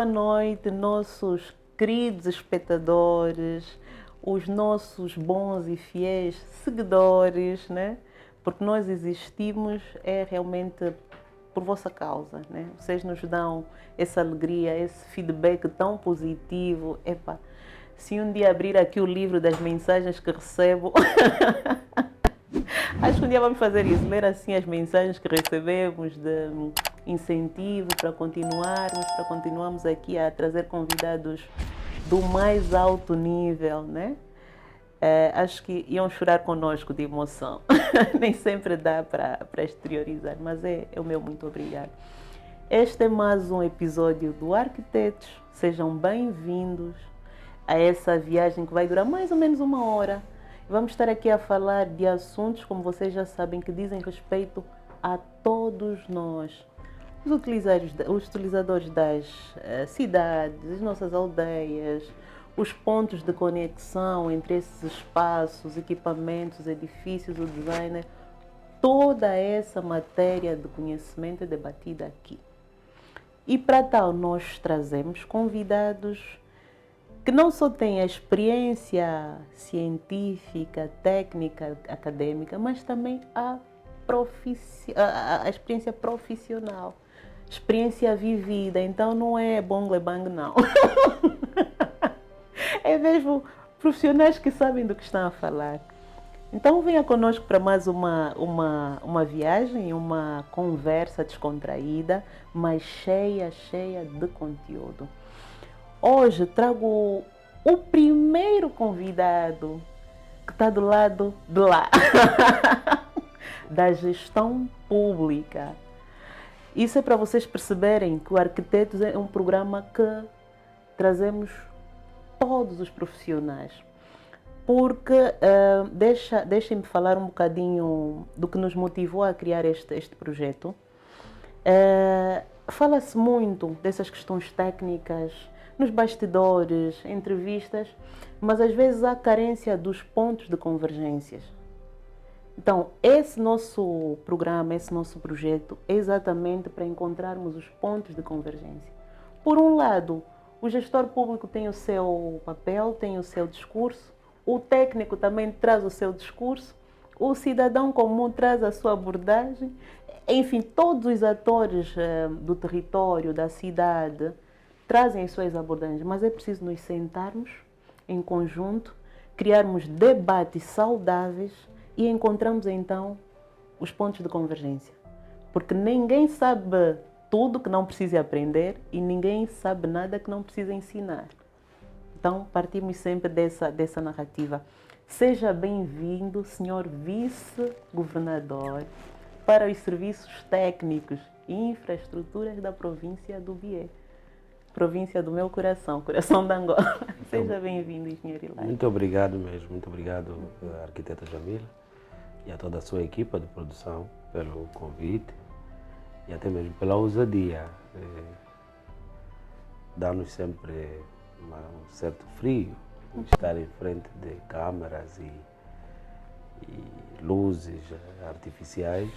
boa noite, nossos queridos espectadores, os nossos bons e fiéis seguidores, né? Porque nós existimos realmente por vossa causa, né? Vocês nos dão essa alegria, esse feedback tão positivo. Epa, se um dia abrir aqui o livro das mensagens que recebo, acho que um dia vamos fazer isso, ler assim as mensagens que recebemos de incentivo para continuarmos aqui a trazer convidados do mais alto nível, né? Acho que iam chorar conosco de emoção. Nem sempre dá para exteriorizar, mas é o meu muito obrigado. Este é mais um episódio do Arquitetos. Sejam bem-vindos a essa viagem que vai durar mais ou menos 1 hora. Vamos estar aqui a falar de assuntos, como vocês já sabem, que dizem respeito a todos nós. Os utilizadores das cidades, as nossas aldeias, os pontos de conexão entre esses espaços, equipamentos, edifícios, o designer, toda essa matéria de conhecimento é debatida aqui. E para tal, nós trazemos convidados que não só têm a experiência científica, técnica, acadêmica, mas também a experiência profissional, experiência vivida. Então não é bong bang, não. É mesmo profissionais que sabem do que estão a falar. Então venha conosco para mais uma viagem, uma conversa descontraída, mas cheia de conteúdo. Hoje trago o primeiro convidado que está do lado de lá, da gestão pública. Isso é para vocês perceberem que o Arquitetos é um programa que trazemos todos os profissionais. Porque, deixem-me falar um bocadinho do que nos motivou a criar este projeto. Fala-se muito dessas questões técnicas, nos bastidores, entrevistas, mas às vezes há carência dos pontos de convergências. Então, esse nosso programa, esse nosso projeto é exatamente para encontrarmos os pontos de convergência. Por um lado, o gestor público tem o seu papel, tem o seu discurso, o técnico também traz o seu discurso, o cidadão comum traz a sua abordagem, enfim, todos os atores do território, da cidade, trazem as suas abordagens, mas é preciso nos sentarmos em conjunto, criarmos debates saudáveis e encontramos então os pontos de convergência. Porque ninguém sabe tudo que não precisa aprender e ninguém sabe nada que não precisa ensinar. Então partimos sempre dessa narrativa. Seja bem-vindo, senhor vice-governador, para os serviços técnicos e infraestruturas da província do Bié. Província do meu coração, coração da Angola. Seja bem-vindo, engenheiro Hilário. Muito obrigado mesmo, muito obrigado, arquiteta Jamila, e a toda a sua equipa de produção pelo convite e até mesmo pela ousadia. Dá-nos sempre um certo frio estar em frente de câmaras e luzes artificiais,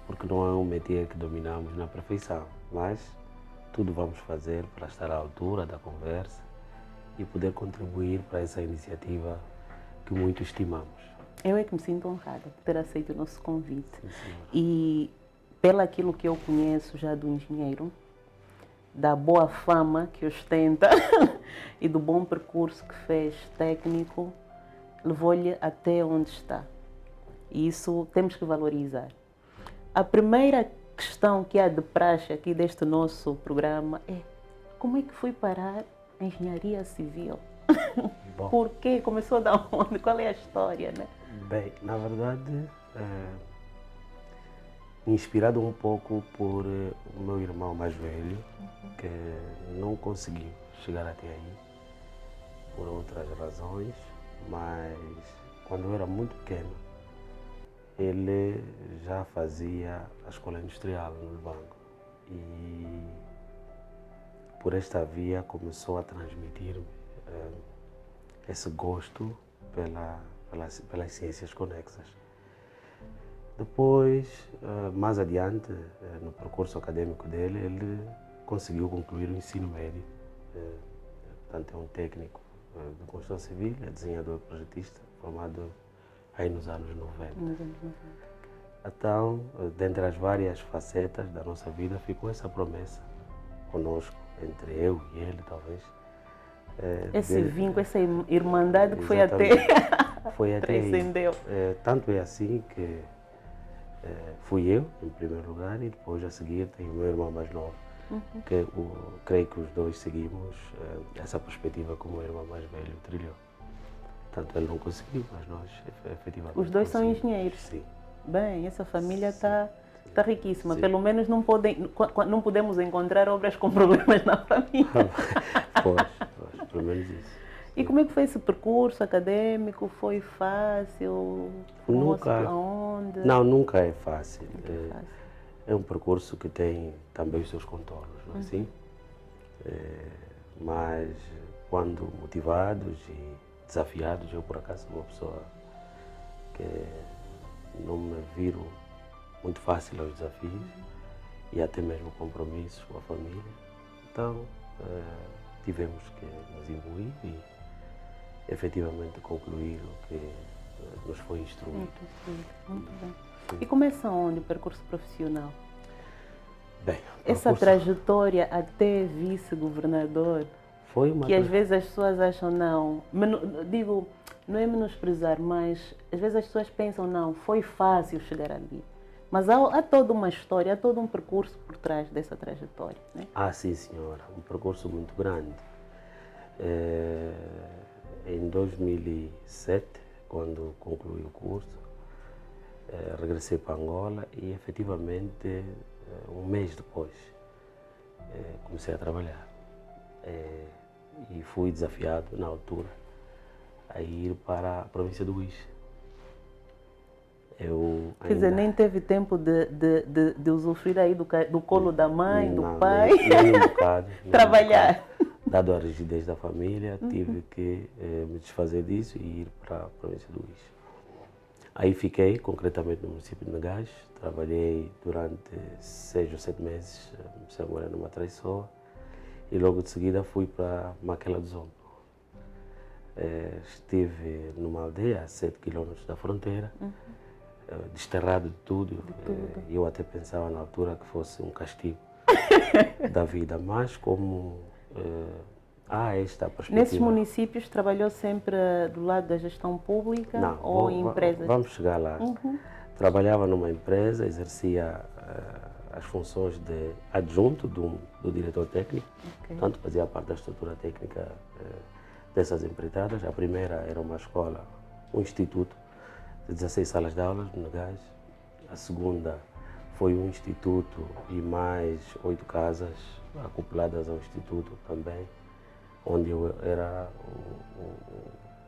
porque não é um métier que dominamos na perfeição, mas tudo vamos fazer para estar à altura da conversa e poder contribuir para essa iniciativa que muito estimamos. Eu é que me sinto honrada por ter aceito o nosso convite. Sim, e pelo aquilo que eu conheço já do engenheiro, da boa fama que ostenta e do bom percurso que fez técnico, levou-lhe até onde está. E isso temos que valorizar. A primeira questão que há de praxe aqui deste nosso programa é: como é que foi parar a engenharia civil? Bom, Por quê? Começou da onde? Qual é a história, né? bem, na verdade, inspirado um pouco por o meu irmão mais velho, que não conseguiu chegar até aí por outras razões, mas quando eu era muito pequeno, ele já fazia a escola industrial no Lubango e por esta via começou a transmitir-me esse gosto pelas ciências conexas. Depois, mais adiante, no percurso acadêmico dele, ele conseguiu concluir o ensino médio. Portanto, é um técnico de construção civil, é desenhador projetista, formado aí nos anos 90. Então, dentre as várias facetas da nossa vida, ficou essa promessa conosco, entre eu e ele, talvez. Esse vínculo, essa irmandade que foi até, foi até transcendeu. Tanto é assim que fui eu, em primeiro lugar, e depois a seguir tem o meu irmão mais novo, que creio que os dois seguimos essa perspectiva como o irmão mais velho trilhou. Tanto ele não conseguiu, mas nós efetivamente Os dois são conseguimos. engenheiros. Sim. Bem, essa família está riquíssima. Sim. Pelo menos não podemos encontrar obras com problemas na família. Pois, pelo menos isso. E como é que foi esse percurso acadêmico? Foi fácil? Aonde? Não, nunca é fácil. Nunca é fácil. É um percurso que tem também os seus contornos, não é assim? Mas quando motivados e desafiados, eu por acaso sou uma pessoa que não me viro muito fácil aos desafios e até mesmo compromissos com a família. Então, tivemos que nos imbuir e efetivamente concluir o que nos foi instruído. Muito bem. E começa onde o percurso profissional? Bem, essa trajetória até vice-governador, foi uma que às vezes as pessoas acham não é menosprezar, mas às vezes as pessoas pensam não, foi fácil chegar ali. Mas há toda uma história, há todo um percurso por trás dessa trajetória, né? Sim, senhora, um percurso muito grande. Em 2007, quando concluí o curso, regressei para Angola e efetivamente um mês depois comecei a trabalhar. E fui desafiado na altura a ir para a província do Uís. Quer dizer, nem teve tempo de usufruir aí do colo da mãe, do pai? Nem um bocado. Trabalhar. Dado a rigidez da família, tive que me desfazer disso e ir para a província do Uís. Aí fiquei, concretamente no município de Negás, trabalhei durante 6 ou 7 meses, comecei a morar numa traiçoa e logo de seguida fui para Maquela do Zombo. Estive numa aldeia a 7 quilômetros da fronteira, desterrado de tudo. Eu até pensava na altura que fosse um castigo da vida, mas como esta perspectiva... Nesses municípios trabalhou sempre do lado da gestão pública? Não, ou em empresas? Vamos chegar lá. Trabalhava numa empresa, exercia as funções de adjunto do diretor técnico, portanto fazia parte da estrutura técnica dessas empreitadas. A primeira era uma escola, um instituto de 16 salas de aulas no Negás. A segunda foi um instituto e mais 8 casas acopladas ao instituto também, onde eu era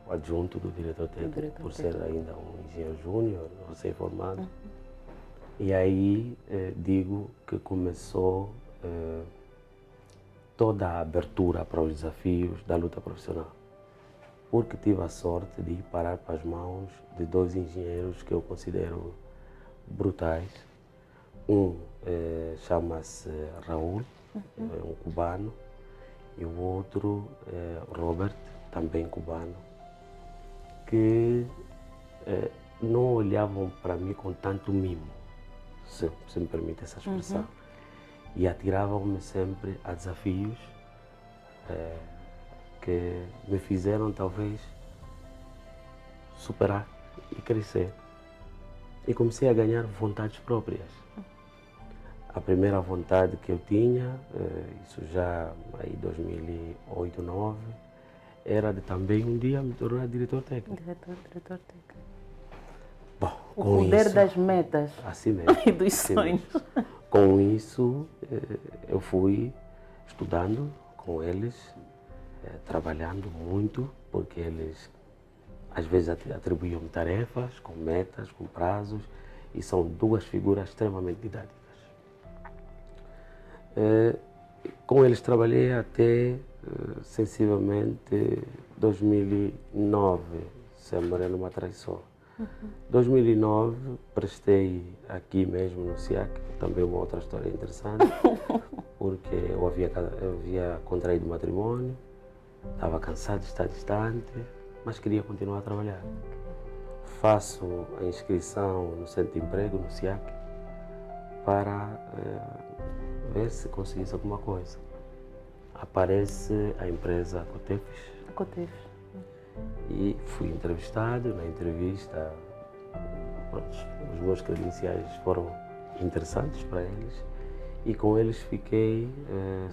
o adjunto do diretor técnico, por ser ainda um engenheiro júnior, recém-formado. E aí digo que começou toda a abertura para os desafios da luta profissional, porque tive a sorte de ir parar para as mãos de 2 engenheiros que eu considero brutais. Um chama-se Raul, é um cubano, e o outro Robert, também cubano, que não olhavam para mim com tanto mimo, se me permite essa expressão, e atiravam-me sempre a desafios que me fizeram talvez superar e crescer. E comecei a ganhar vontades próprias. A primeira vontade que eu tinha, isso já em 2008, 2009, era de também um dia me tornar diretor técnico. Diretor técnico. Bom, o poder das metas assim mesmo, e dos sonhos. Com isso, eu fui estudando com eles, trabalhando muito, porque eles às vezes atribuíam-me tarefas, com metas, com prazos, e são 2 figuras extremamente didáticas. Com eles trabalhei até sensivelmente 2009, sem morar numa traição. 2009 prestei aqui mesmo no SIAC, também uma outra história interessante, porque eu havia contraído matrimônio, estava cansado de estar distante, mas queria continuar a trabalhar. Faço a inscrição no centro de emprego, no SIAC, para ver se conseguisse alguma coisa. Aparece a empresa Cotefes. E fui entrevistado. Na entrevista, os meus credenciais foram interessantes para eles e com eles fiquei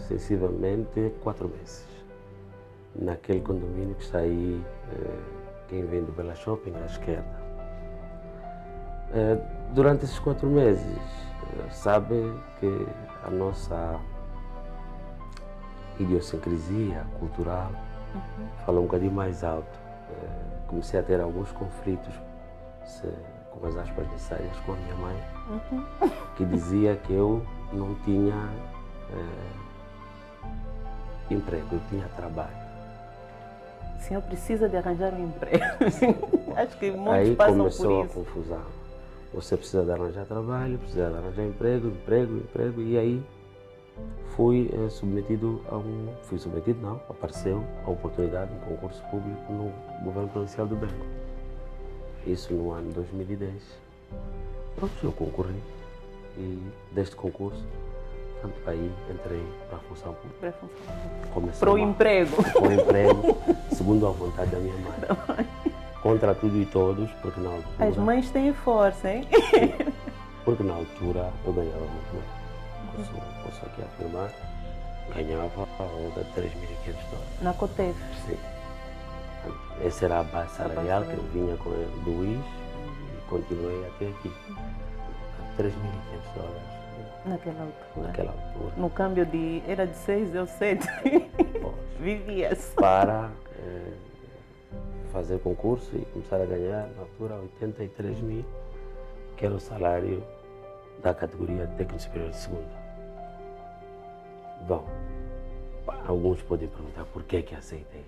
sensivelmente 4 meses. Naquele condomínio que está aí, quem vem do Bela Shopping, à esquerda. Durante esses 4 meses, sabe que a nossa idiosincrasia cultural fala um bocadinho mais alto. Comecei a ter alguns conflitos, com as aspas necessárias, com a minha mãe, que dizia que eu não tinha emprego, eu tinha trabalho. O senhor precisa de arranjar um emprego. Acho que muitos Aí passam começou por a isso. confusão. Você precisa de arranjar trabalho, precisa de arranjar emprego, e aí fui submetido apareceu a oportunidade de um concurso público no governo provincial do Bengo. Isso no ano 2010. Pronto, eu concorri e deste concurso, tanto aí entrei para a função pública. Para o emprego. Para o emprego, segundo a vontade da minha mãe. Contra tudo e todos, porque na altura... As mães têm força, hein? Porque na altura eu ganhava muito bem. Posso aqui afirmar, ganhava a roda de $3.500. Na Cotef? Sim. Essa era a base salarial que eu vinha com do WIS e continuei até aqui. $3.500. Naquela altura. No câmbio era de 6, deu 7. Vivia-se. Para fazer concurso e começar a ganhar, na altura, 83 mil, que era o salário da categoria técnico superior de segunda. Bom, alguns podem perguntar por que aceitei.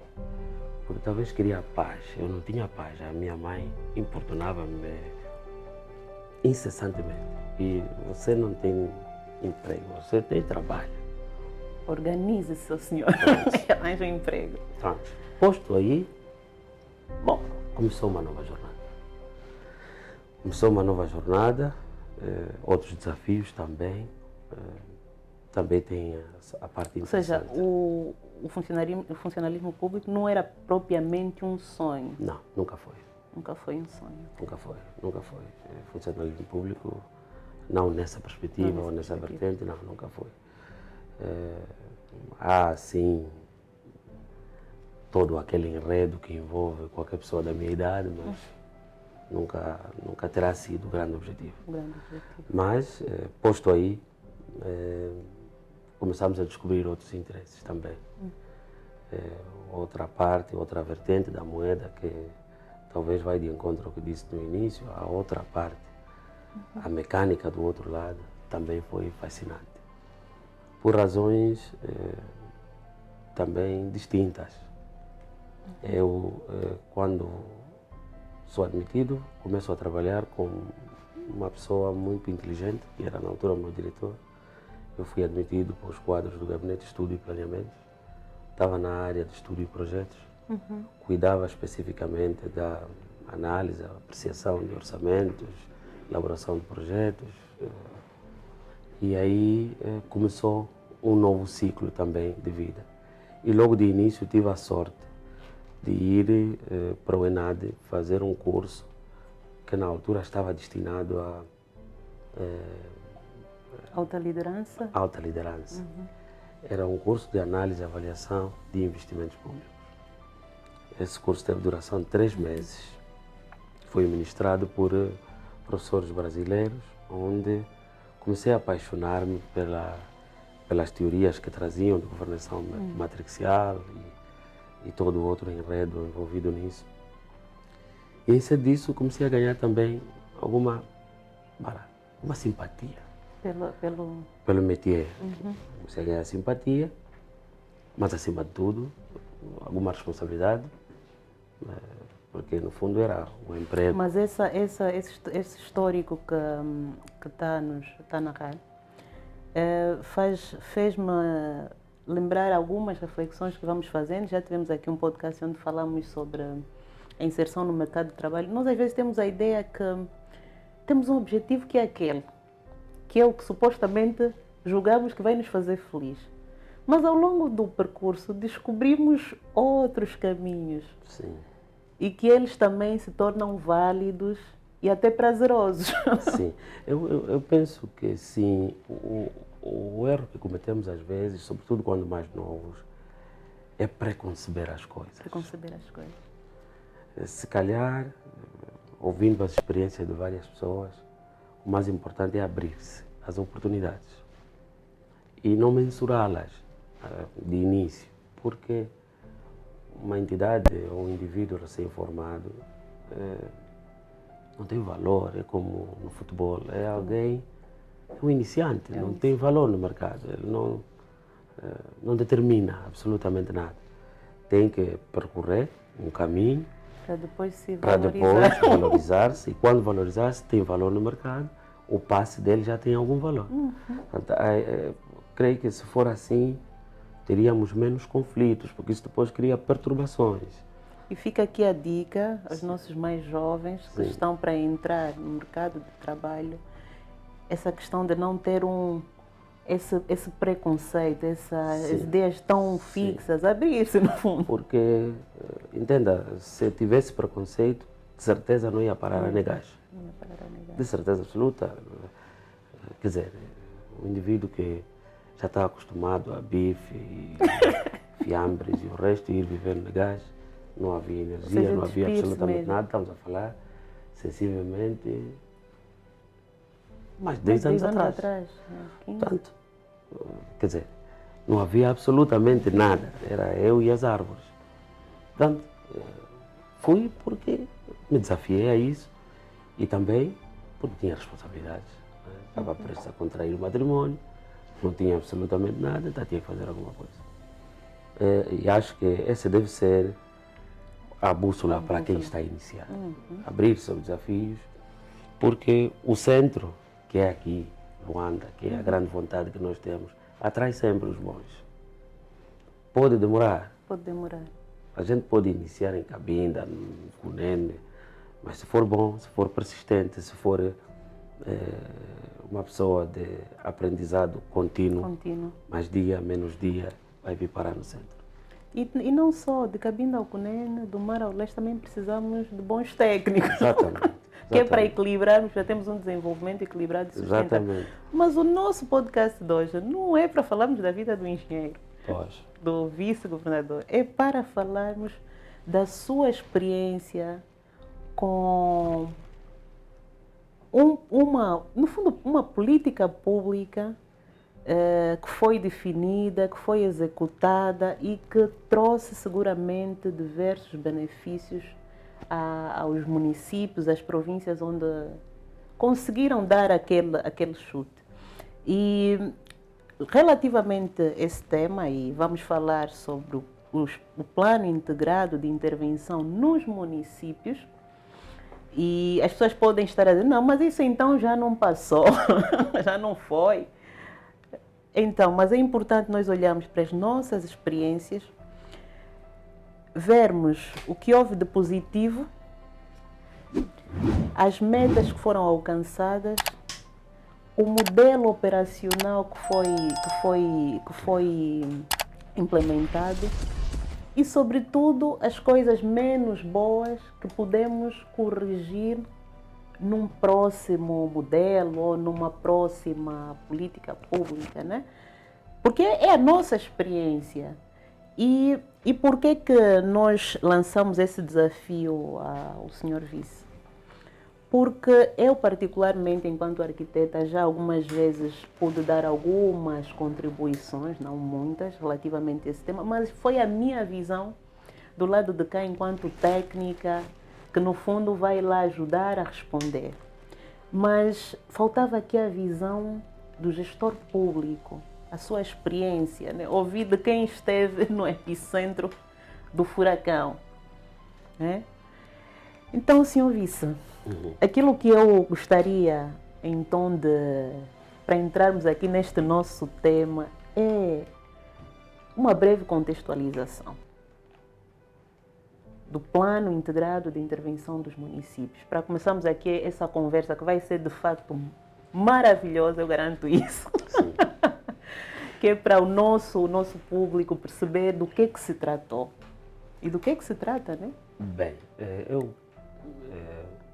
Porque talvez queria paz, eu não tinha paz. A minha mãe importunava-me incessantemente. E você não tem emprego, você tem trabalho. Organize-se, seu senhor. Arranja um emprego. Pronto. Posto aí, bom, começou uma nova jornada. Outros desafios também. Também tem a parte interessante. Ou seja, o funcionalismo público não era propriamente um sonho? Não, nunca foi. Nunca foi um sonho? Nunca foi. Funcionalismo público, não nessa perspectiva ou nessa vertente, não, nunca foi. Há, sim, todo aquele enredo que envolve qualquer pessoa da minha idade, mas nunca terá sido o grande objetivo. Mas, posto aí, começamos a descobrir outros interesses também. Outra parte, outra vertente da moeda que talvez vai de encontro ao que disse no início, a outra parte, a mecânica do outro lado, também foi fascinante. Por razões também distintas. Eu, quando sou admitido, começo a trabalhar com uma pessoa muito inteligente, que era na altura o meu diretor. Eu fui admitido para os quadros do Gabinete de Estudo e Planeamento. Estava na área de estudo e projetos. Cuidava especificamente da análise, apreciação de orçamentos, elaboração de projetos. E aí começou um novo ciclo também de vida. E logo de início tive a sorte de ir para o ENAD fazer um curso que na altura estava destinado a alta liderança? Alta liderança. Era um curso de análise e avaliação de investimentos públicos. Esse curso teve duração de 3 meses. Foi ministrado por professores brasileiros, onde comecei a apaixonar-me pelas teorias que traziam de governação matricial e todo o outro enredo envolvido nisso. E em cima disso comecei a ganhar também uma simpatia. Pelo métier. Comecei a ganhar simpatia, mas acima de tudo, alguma responsabilidade, porque no fundo era um emprego. Mas esse histórico que está a narrar fez-me lembrar algumas reflexões que vamos fazendo. Já tivemos aqui um podcast onde falamos sobre a inserção no mercado de trabalho. Nós às vezes temos a ideia que temos um objetivo que é aquele, que é o que supostamente julgamos que vai nos fazer feliz. Mas ao longo do percurso descobrimos outros caminhos. Sim. E que eles também se tornam válidos e até prazerosos. Sim, eu penso que sim, o erro que cometemos às vezes, sobretudo quando mais novos, é preconceber as coisas. Preconceber as coisas. Se calhar, ouvindo as experiências de várias pessoas, o mais importante é abrir-se às oportunidades e não mensurá-las de início, porque uma entidade ou um indivíduo recém-formado não tem valor, é como no futebol, é alguém, é um iniciante, não tem valor no mercado, ele não determina absolutamente nada. Tem que percorrer um caminho para depois se para valorizar. depois valorizar-se, e quando valorizar-se tem valor no mercado, o passe dele já tem algum valor. Portanto, creio que se for assim, teríamos menos conflitos, porque isso depois cria perturbações. E fica aqui a dica aos nossos mais jovens que Sim. estão para entrar no mercado de trabalho, essa questão de não ter esse preconceito, essas ideias tão fixas, abrir-se no fundo. Porque, entenda, se tivesse preconceito, de certeza não ia parar a negar. Não ia parar a negar. De certeza absoluta. Quer dizer, um indivíduo que já está acostumado a bife e fiambres e o resto, ir viver no gás, não havia energia, seja, não havia absolutamente mesmo. nada. Estamos a falar sensivelmente mais de 10 anos atrás. 15. Portanto, quer dizer, não havia absolutamente nada, era eu e as árvores. Portanto, fui porque me desafiei a isso e também porque tinha responsabilidades. Né? Estava prestes a contrair o matrimónio, não tinha absolutamente nada, então tinha que fazer alguma coisa. E acho que essa deve ser a bússola para quem está a iniciar. Abrir-se aos desafios, porque o centro, que é aqui, Luanda, que é a grande vontade que nós temos, atrai sempre os bons. Pode demorar. Pode demorar. A gente pode iniciar em Cabinda, no Cunene, mas se for bom, se for persistente, se for uma pessoa de aprendizado contínuo, mais dia, menos dia, vai vir parar no centro. E não só de Cabinda ao Cunene, do Mar ao Leste, também precisamos de bons técnicos. Exatamente. Que é para equilibrarmos, já temos um desenvolvimento equilibrado e sustentável. Exatamente. Mas o nosso podcast de hoje não é para falarmos da vida do engenheiro, do vice-governador, é para falarmos da sua experiência com no fundo, uma política pública que foi definida, que foi executada e que trouxe seguramente diversos benefícios aos municípios, às províncias onde conseguiram dar aquele chute. E relativamente a esse tema, e vamos falar sobre o plano integrado de intervenção nos municípios, e as pessoas podem estar a dizer, não, mas isso então já não passou, já não foi. Então, mas é importante nós olharmos para as nossas experiências, vermos o que houve de positivo, as metas que foram alcançadas, o modelo operacional que foi implementado e, sobretudo, as coisas menos boas que podemos corrigir num próximo modelo ou numa próxima política pública, né? Porque é a nossa experiência. E por que nós lançamos esse desafio ao Sr. Vice? Porque eu, particularmente, enquanto arquiteta, já algumas vezes pude dar algumas contribuições, não muitas, relativamente a esse tema, mas foi a minha visão do lado de cá, enquanto técnica, que no fundo vai lá ajudar a responder. Mas faltava aqui a visão do gestor público, a sua experiência, né? Ouvir de quem esteve no epicentro do furacão, né? Então, senhor vice, aquilo que eu gostaria, então, para entrarmos aqui neste nosso tema, é uma breve contextualização do Plano Integrado de Intervenção dos Municípios. Para começarmos aqui essa conversa que vai ser, de facto, maravilhosa, eu garanto isso. Que é para o nosso público perceber do que se tratou e do que se trata, né? Bem, eu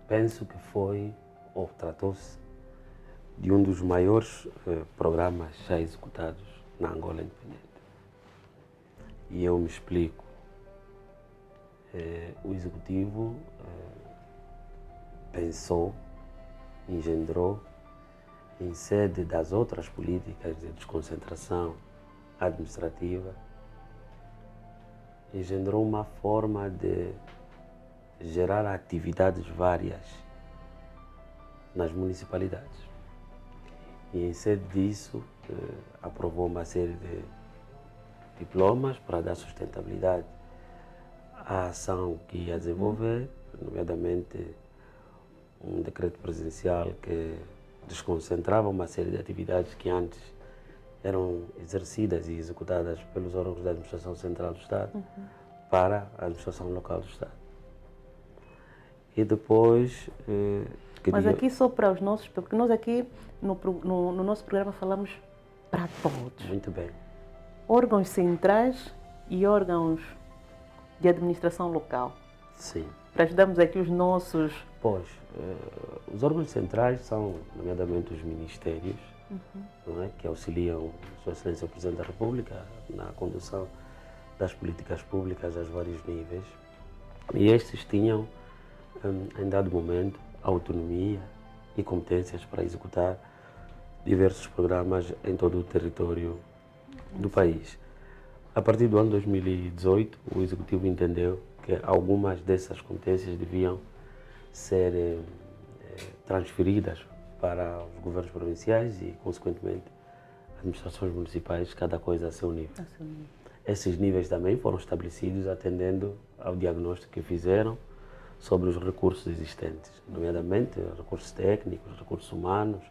penso que foi, ou tratou-se, de um dos maiores programas já executados na Angola independente. E eu me explico. O Executivo pensou, engendrou, em sede das outras políticas de desconcentração administrativa, engendrou uma forma de gerar atividades várias nas municipalidades. E em sede disso, aprovou uma série de diplomas para dar sustentabilidade à ação que ia desenvolver, nomeadamente um decreto presidencial que desconcentrava uma série de atividades que antes eram exercidas e executadas pelos órgãos da administração central do Estado para a administração local do Estado. E depois... Mas aqui só para os nossos, porque nós aqui no nosso programa falamos para todos. Muito bem. Órgãos centrais e órgãos de administração local. Sim. Para ajudarmos aqui os nossos... Pois, os órgãos centrais são, nomeadamente, os ministérios, não é? Que auxiliam Sua Excelência o Presidente da República na condução das políticas públicas aos vários níveis. E estes tinham, em dado momento, autonomia e competências para executar diversos programas em todo o território do país. A partir do ano 2018, o Executivo entendeu que algumas dessas competências deviam ser transferidas para os governos provinciais e, consequentemente, administrações municipais, cada coisa a seu nível. Esses níveis também foram estabelecidos atendendo ao diagnóstico que fizeram sobre os recursos existentes, nomeadamente recursos técnicos, recursos humanos.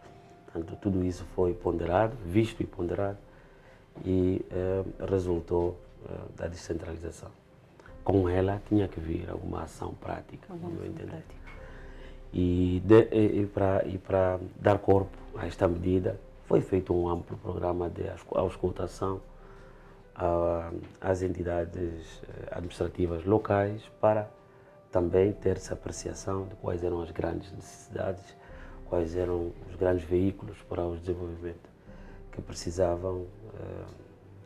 Portanto, tudo isso foi ponderado, visto e ponderado, e resultou da descentralização. Com ela tinha que vir alguma ação prática, no meu entender. E para dar corpo a esta medida, foi feito um amplo programa de auscultação às entidades administrativas locais para também ter essa apreciação de quais eram as grandes necessidades, quais eram os grandes veículos para o desenvolvimento que precisavam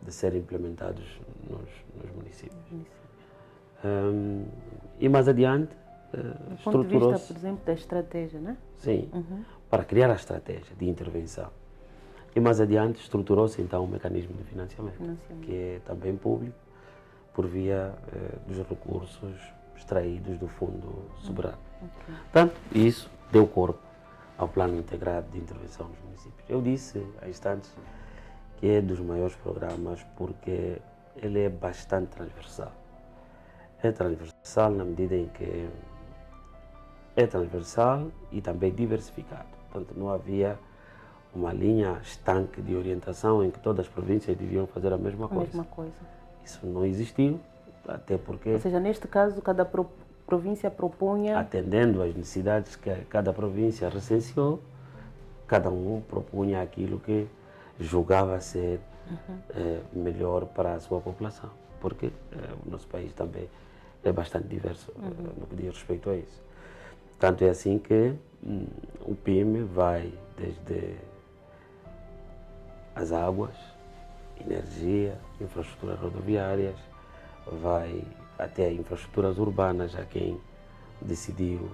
de ser implementados nos municípios. E mais adiante, do ponto de vista, por exemplo, da estratégia, né? Sim, para criar a estratégia de intervenção. E mais adiante estruturou-se então um mecanismo de financiamento, que é também público, por via dos recursos extraídos do Fundo Soberano. Portanto, isso deu corpo ao Plano Integrado de Intervenção nos Municípios. Eu disse há instantes que é dos maiores programas porque ele é bastante transversal. É transversal na medida em que é transversal e também diversificado. Portanto, não havia uma linha estanque de orientação em que todas as províncias deviam fazer a mesma coisa. Isso não existiu, até porque... Ou seja, neste caso, cada província propunha... Atendendo às necessidades que cada província recenseou, cada um propunha aquilo que julgava ser melhor para a sua população, porque o nosso país também é bastante diverso no que diz respeito a isso. Tanto é assim que o PIME vai desde as águas, energia, infraestruturas rodoviárias, vai até infraestruturas urbanas, a quem decidiu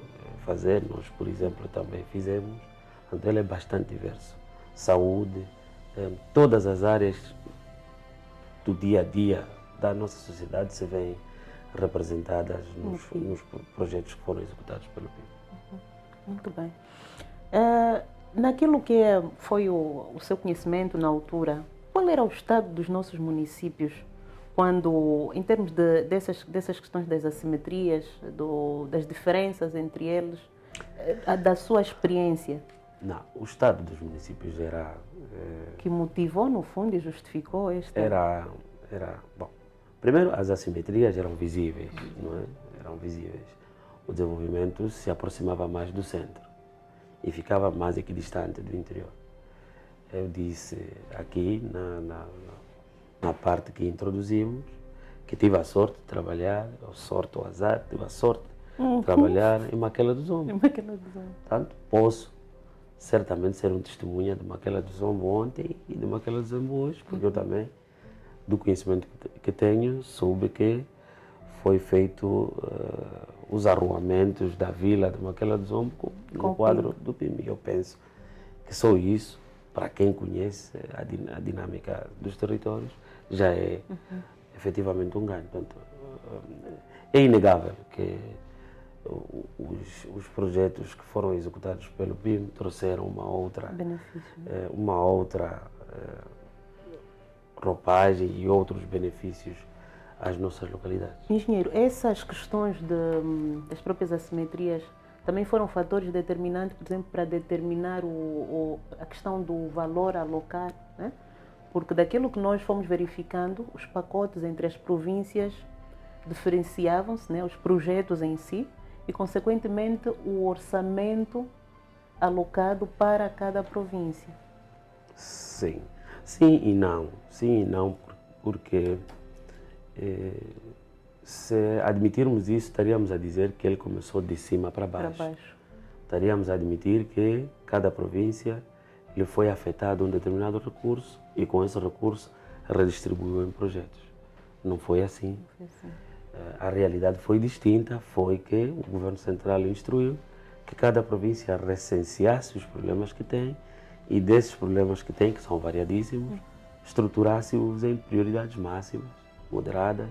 fazer. Nós, por exemplo, também fizemos. Então, ele é bastante diverso. Saúde, todas as áreas do dia a dia da nossa sociedade se veem representadas nos projetos que foram executados pelo PIB. Muito bem. Naquilo que foi o seu conhecimento na altura, qual era o estado dos nossos municípios quando, em termos dessas questões das assimetrias, das diferenças entre eles, da sua experiência? Não, o estado dos municípios Que motivou, no fundo, e justificou esta... Bom, primeiro, as assimetrias eram visíveis, não é? Eram visíveis. O desenvolvimento se aproximava mais do centro e ficava mais equidistante do interior. Eu disse aqui, na parte que introduzimos, que tive a sorte de trabalhar, ou sorte ou azar, tive a sorte de trabalhar em Maquela do Zombo. Portanto, posso certamente ser um testemunha de Maquela do Zombo ontem e de Maquela do Zombo hoje, porque eu também, do conhecimento que tenho, soube que foi feito os arruamentos da vila de Maquela do Zombo no quadro do PIM. Eu penso que só isso, para quem conhece a dinâmica dos territórios, já é efetivamente um ganho. Portanto, é inegável que os projetos que foram executados pelo PIM trouxeram uma outra roupagem e outros benefícios às nossas localidades. Engenheiro, essas questões das próprias assimetrias também foram fatores determinantes, por exemplo, para determinar a questão do valor a alocar, né? Porque daquilo que nós fomos verificando, os pacotes entre as províncias diferenciavam-se, né? Os projetos em si, e, consequentemente, o orçamento alocado para cada província. Sim, sim e não. Sim e não, porque se admitirmos isso, estaríamos a dizer que ele começou de cima para baixo. Estaríamos a admitir que cada província lhe foi afetado um determinado recurso e com esse recurso redistribuiu em projetos. Não foi assim. A realidade foi distinta, foi que o governo central instruiu que cada província recenseasse os problemas que tem e desses problemas que tem, que são variadíssimos, estruturasse-os em prioridades máximas, moderadas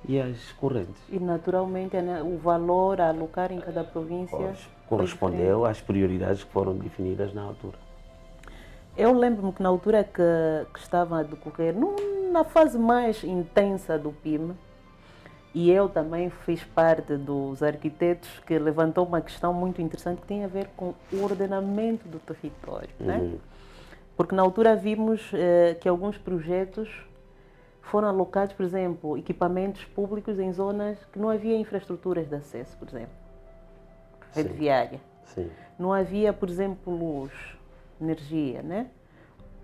e as correntes. E, naturalmente, o valor a alocar em cada província correspondeu às prioridades que foram definidas na altura. Eu lembro-me que na altura que estava a decorrer, na fase mais intensa do PIM, e eu também fiz parte dos arquitetos que levantou uma questão muito interessante que tem a ver com o ordenamento do território, né? Porque na altura vimos que alguns projetos foram alocados, por exemplo, equipamentos públicos em zonas que não havia infraestruturas de acesso, por exemplo, rede viária. Não havia, por exemplo, luz, energia, né?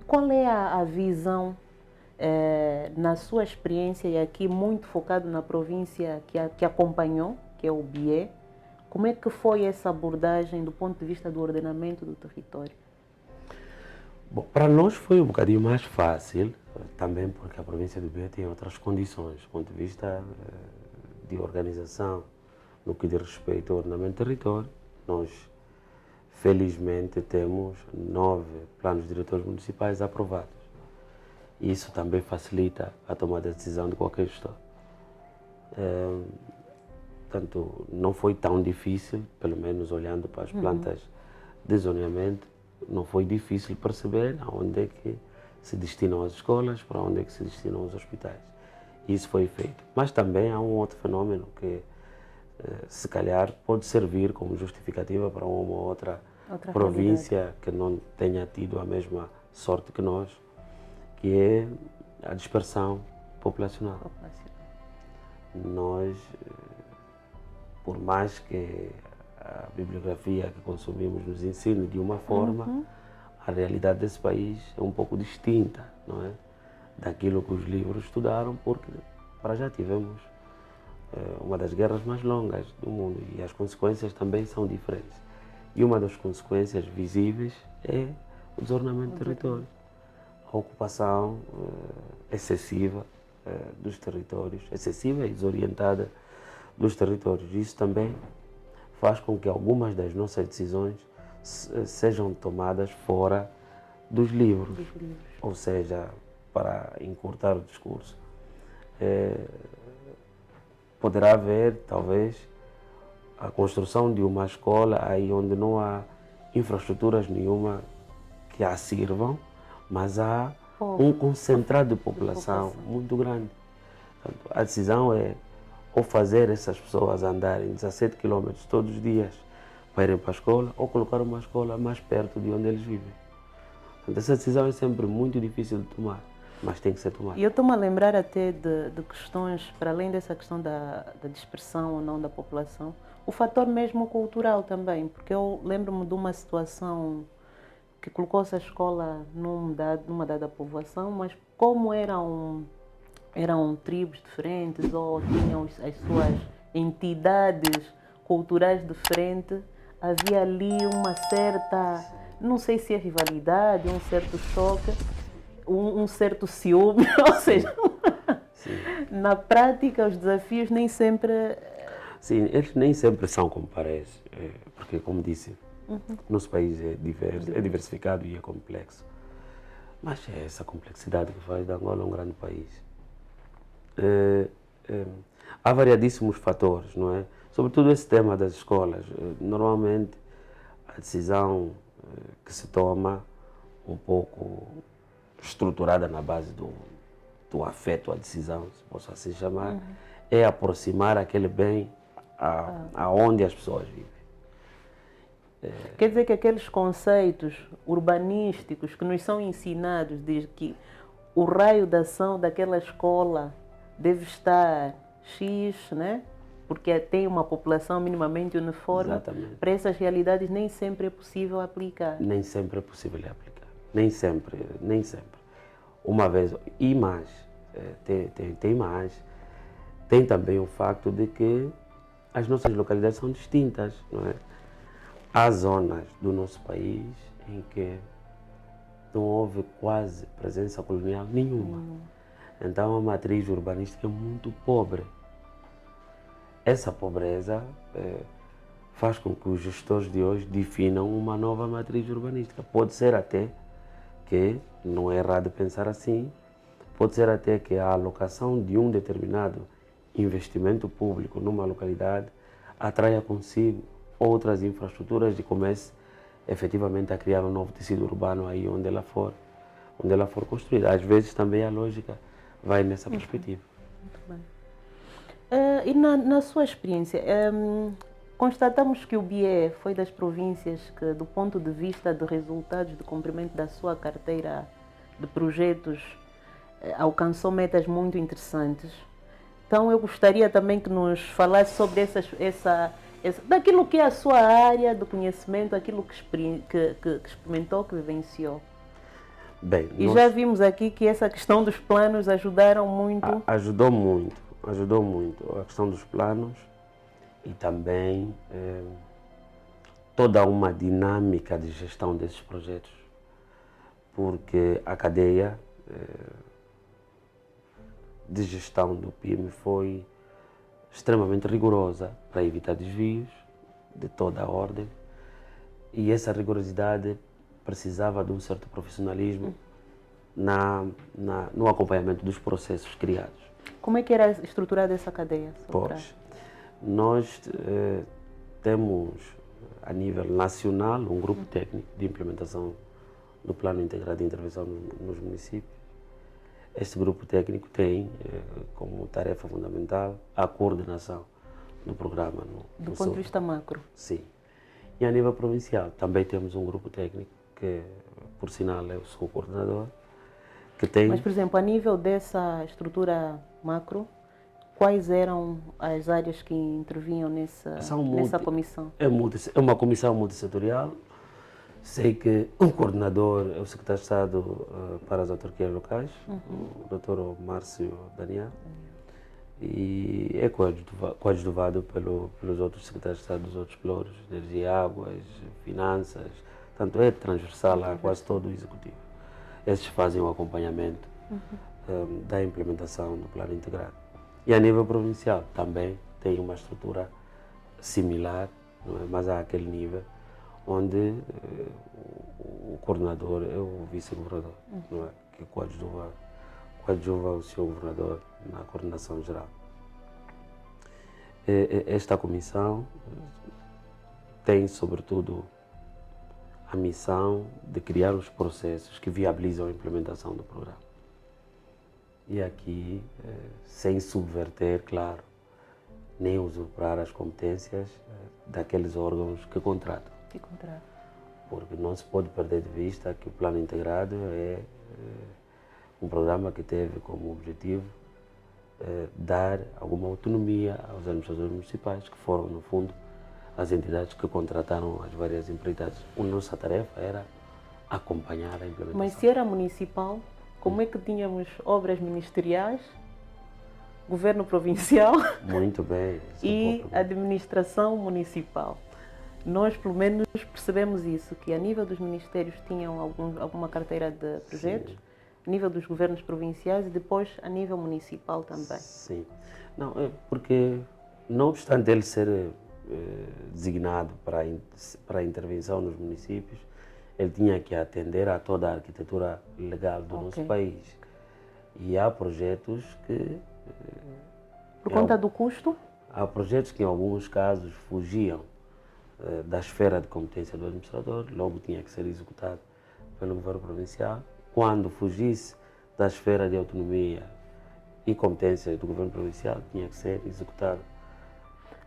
Qual é a visão, na sua experiência, e aqui muito focado na província que acompanhou, que é o Bié, como é que foi essa abordagem do ponto de vista do ordenamento do território? Bom, para nós foi um bocadinho mais fácil, também porque a província do Bié tem outras condições, do ponto de vista de organização, no que diz respeito ao ordenamento do território. Nós, felizmente, temos 9 planos diretores municipais aprovados. Isso também facilita a tomada de decisão de qualquer gestor. Portanto, não foi tão difícil, pelo menos olhando para as plantas de zoneamento, não foi difícil perceber aonde é que se destinam as escolas, para onde é que se destinam os hospitais. Isso foi feito. Mas também há um outro fenômeno que, se calhar, pode servir como justificativa para uma ou outra província que não tenha tido a mesma sorte que nós, que é a dispersão populacional. Nós, por mais que a bibliografia que consumimos nos ensine de uma forma, a realidade desse país é um pouco distinta, não é? Daquilo que os livros estudaram, porque para já tivemos uma das guerras mais longas do mundo e as consequências também são diferentes. E uma das consequências visíveis é o desordenamento do território. A ocupação excessiva dos territórios, excessiva e desorientada dos territórios. Isso também faz com que algumas das nossas decisões sejam tomadas fora dos livros. Ou seja, para encurtar o discurso, poderá haver, talvez, a construção de uma escola aí onde não há infraestruturas nenhuma que a sirvam, mas há um concentrado de população muito grande. Portanto, a decisão é ou fazer essas pessoas andarem 17 quilômetros todos os dias para irem para a escola, ou colocar uma escola mais perto de onde eles vivem. Portanto, essa decisão é sempre muito difícil de tomar, mas tem que ser tomada. E eu estou-me a lembrar até de questões, para além dessa questão da dispersão ou não da população, o fator mesmo cultural também, porque eu lembro-me de uma situação que colocou-se a escola numa dada povoação, mas como eram tribos diferentes ou tinham as suas entidades culturais diferentes, havia ali uma certa, não sei se é rivalidade, um certo choque, um certo ciúme, ou seja, na prática os desafios nem sempre... Sim, eles nem sempre são como parece, porque como disse, nosso país é diversificado e é complexo. Mas é essa complexidade que faz da Angola um grande país. Há variadíssimos fatores, não é? Sobretudo esse tema das escolas. Normalmente a decisão que se toma, um pouco estruturada na base do afeto à decisão, se posso assim chamar, é aproximar aquele bem aonde as pessoas vivem. Quer dizer que aqueles conceitos urbanísticos que nos são ensinados, diz que o raio de ação daquela escola deve estar X, né? Porque tem uma população minimamente uniforme. Exatamente. Para essas realidades nem sempre é possível aplicar. Nem sempre é possível aplicar. Nem sempre, nem sempre. Uma vez, e mais, tem mais, tem também o facto de que as nossas localidades são distintas, não é? Há zonas do nosso país em que não houve quase presença colonial nenhuma. Então a matriz urbanística é muito pobre. Essa pobreza faz com que os gestores de hoje definam uma nova matriz urbanística. Pode ser até que, não é errado pensar assim, pode ser até que a alocação de um determinado investimento público numa localidade atraia consigo outras infraestruturas e comece efetivamente a criar um novo tecido urbano aí onde ela for construída. Às vezes também a lógica vai nessa perspectiva. Muito bem. E na sua experiência, constatamos que o BIE foi das províncias que, do ponto de vista de resultados de cumprimento da sua carteira de projetos, alcançou metas muito interessantes. Então eu gostaria também que nos falasse sobre daquilo que é a sua área de conhecimento, aquilo que experimentou, que vivenciou. Bem, e já vimos aqui que essa questão dos planos ajudaram muito. Ajudou muito a questão dos planos e também toda uma dinâmica de gestão desses projetos, porque a cadeia de gestão do PIME foi extremamente rigorosa para evitar desvios de toda a ordem, e essa rigorosidade precisava de um certo profissionalismo no acompanhamento dos processos criados. Como é que era estruturada essa cadeia? Pois, nós temos a nível nacional um grupo técnico de implementação do Plano Integrado de Intervenção nos municípios. Este grupo técnico tem como tarefa fundamental a coordenação do programa. Do ponto de vista macro? Sim. E a nível provincial também temos um grupo técnico que, por sinal, eu sou o coordenador, que tem... Mas, por exemplo, a nível dessa estrutura macro, quais eram as áreas que intervinham nessa comissão? É uma comissão multissetorial. Sei que o coordenador é o secretário de Estado para as autarquias locais, o Dr. Márcio Daniel, e é coadjuvado pelos outros secretários de Estado dos outros pelouros, energia, águas, finanças, tanto é transversal a quase todo o executivo. Esses fazem o acompanhamento da implementação do plano integrado. E a nível provincial também tem uma estrutura similar, não é? Mas há aquele nível onde o coordenador é o vice-governador, não é? Que coadjuva o seu governador na coordenação geral. Esta comissão tem, sobretudo, a missão de criar os processos que viabilizam a implementação do programa. E aqui, sem subverter, claro, nem usurpar as competências daqueles órgãos que contratam. Que contrato. Porque não se pode perder de vista que o Plano Integrado é um programa que teve como objetivo dar alguma autonomia aos administradores municipais, que foram, no fundo, as entidades que contrataram as várias empreitadas. A nossa tarefa era acompanhar a implementação. Mas se era municipal, como é que tínhamos obras ministeriais, governo provincial Muito bem. e administração municipal? Nós, pelo menos, percebemos isso, que a nível dos ministérios tinham alguma carteira de projetos, sim, a nível dos governos provinciais e depois a nível municipal também. Sim. Não, porque, não obstante ele ser designado para a intervenção nos municípios, ele tinha que atender a toda a arquitetura legal do nosso país. E há projetos que... Por conta do custo? Há projetos que, em alguns casos, fugiam da esfera de competência do administrador, logo tinha que ser executado pelo governo provincial. Quando fugisse da esfera de autonomia e competência do governo provincial, tinha que ser executado.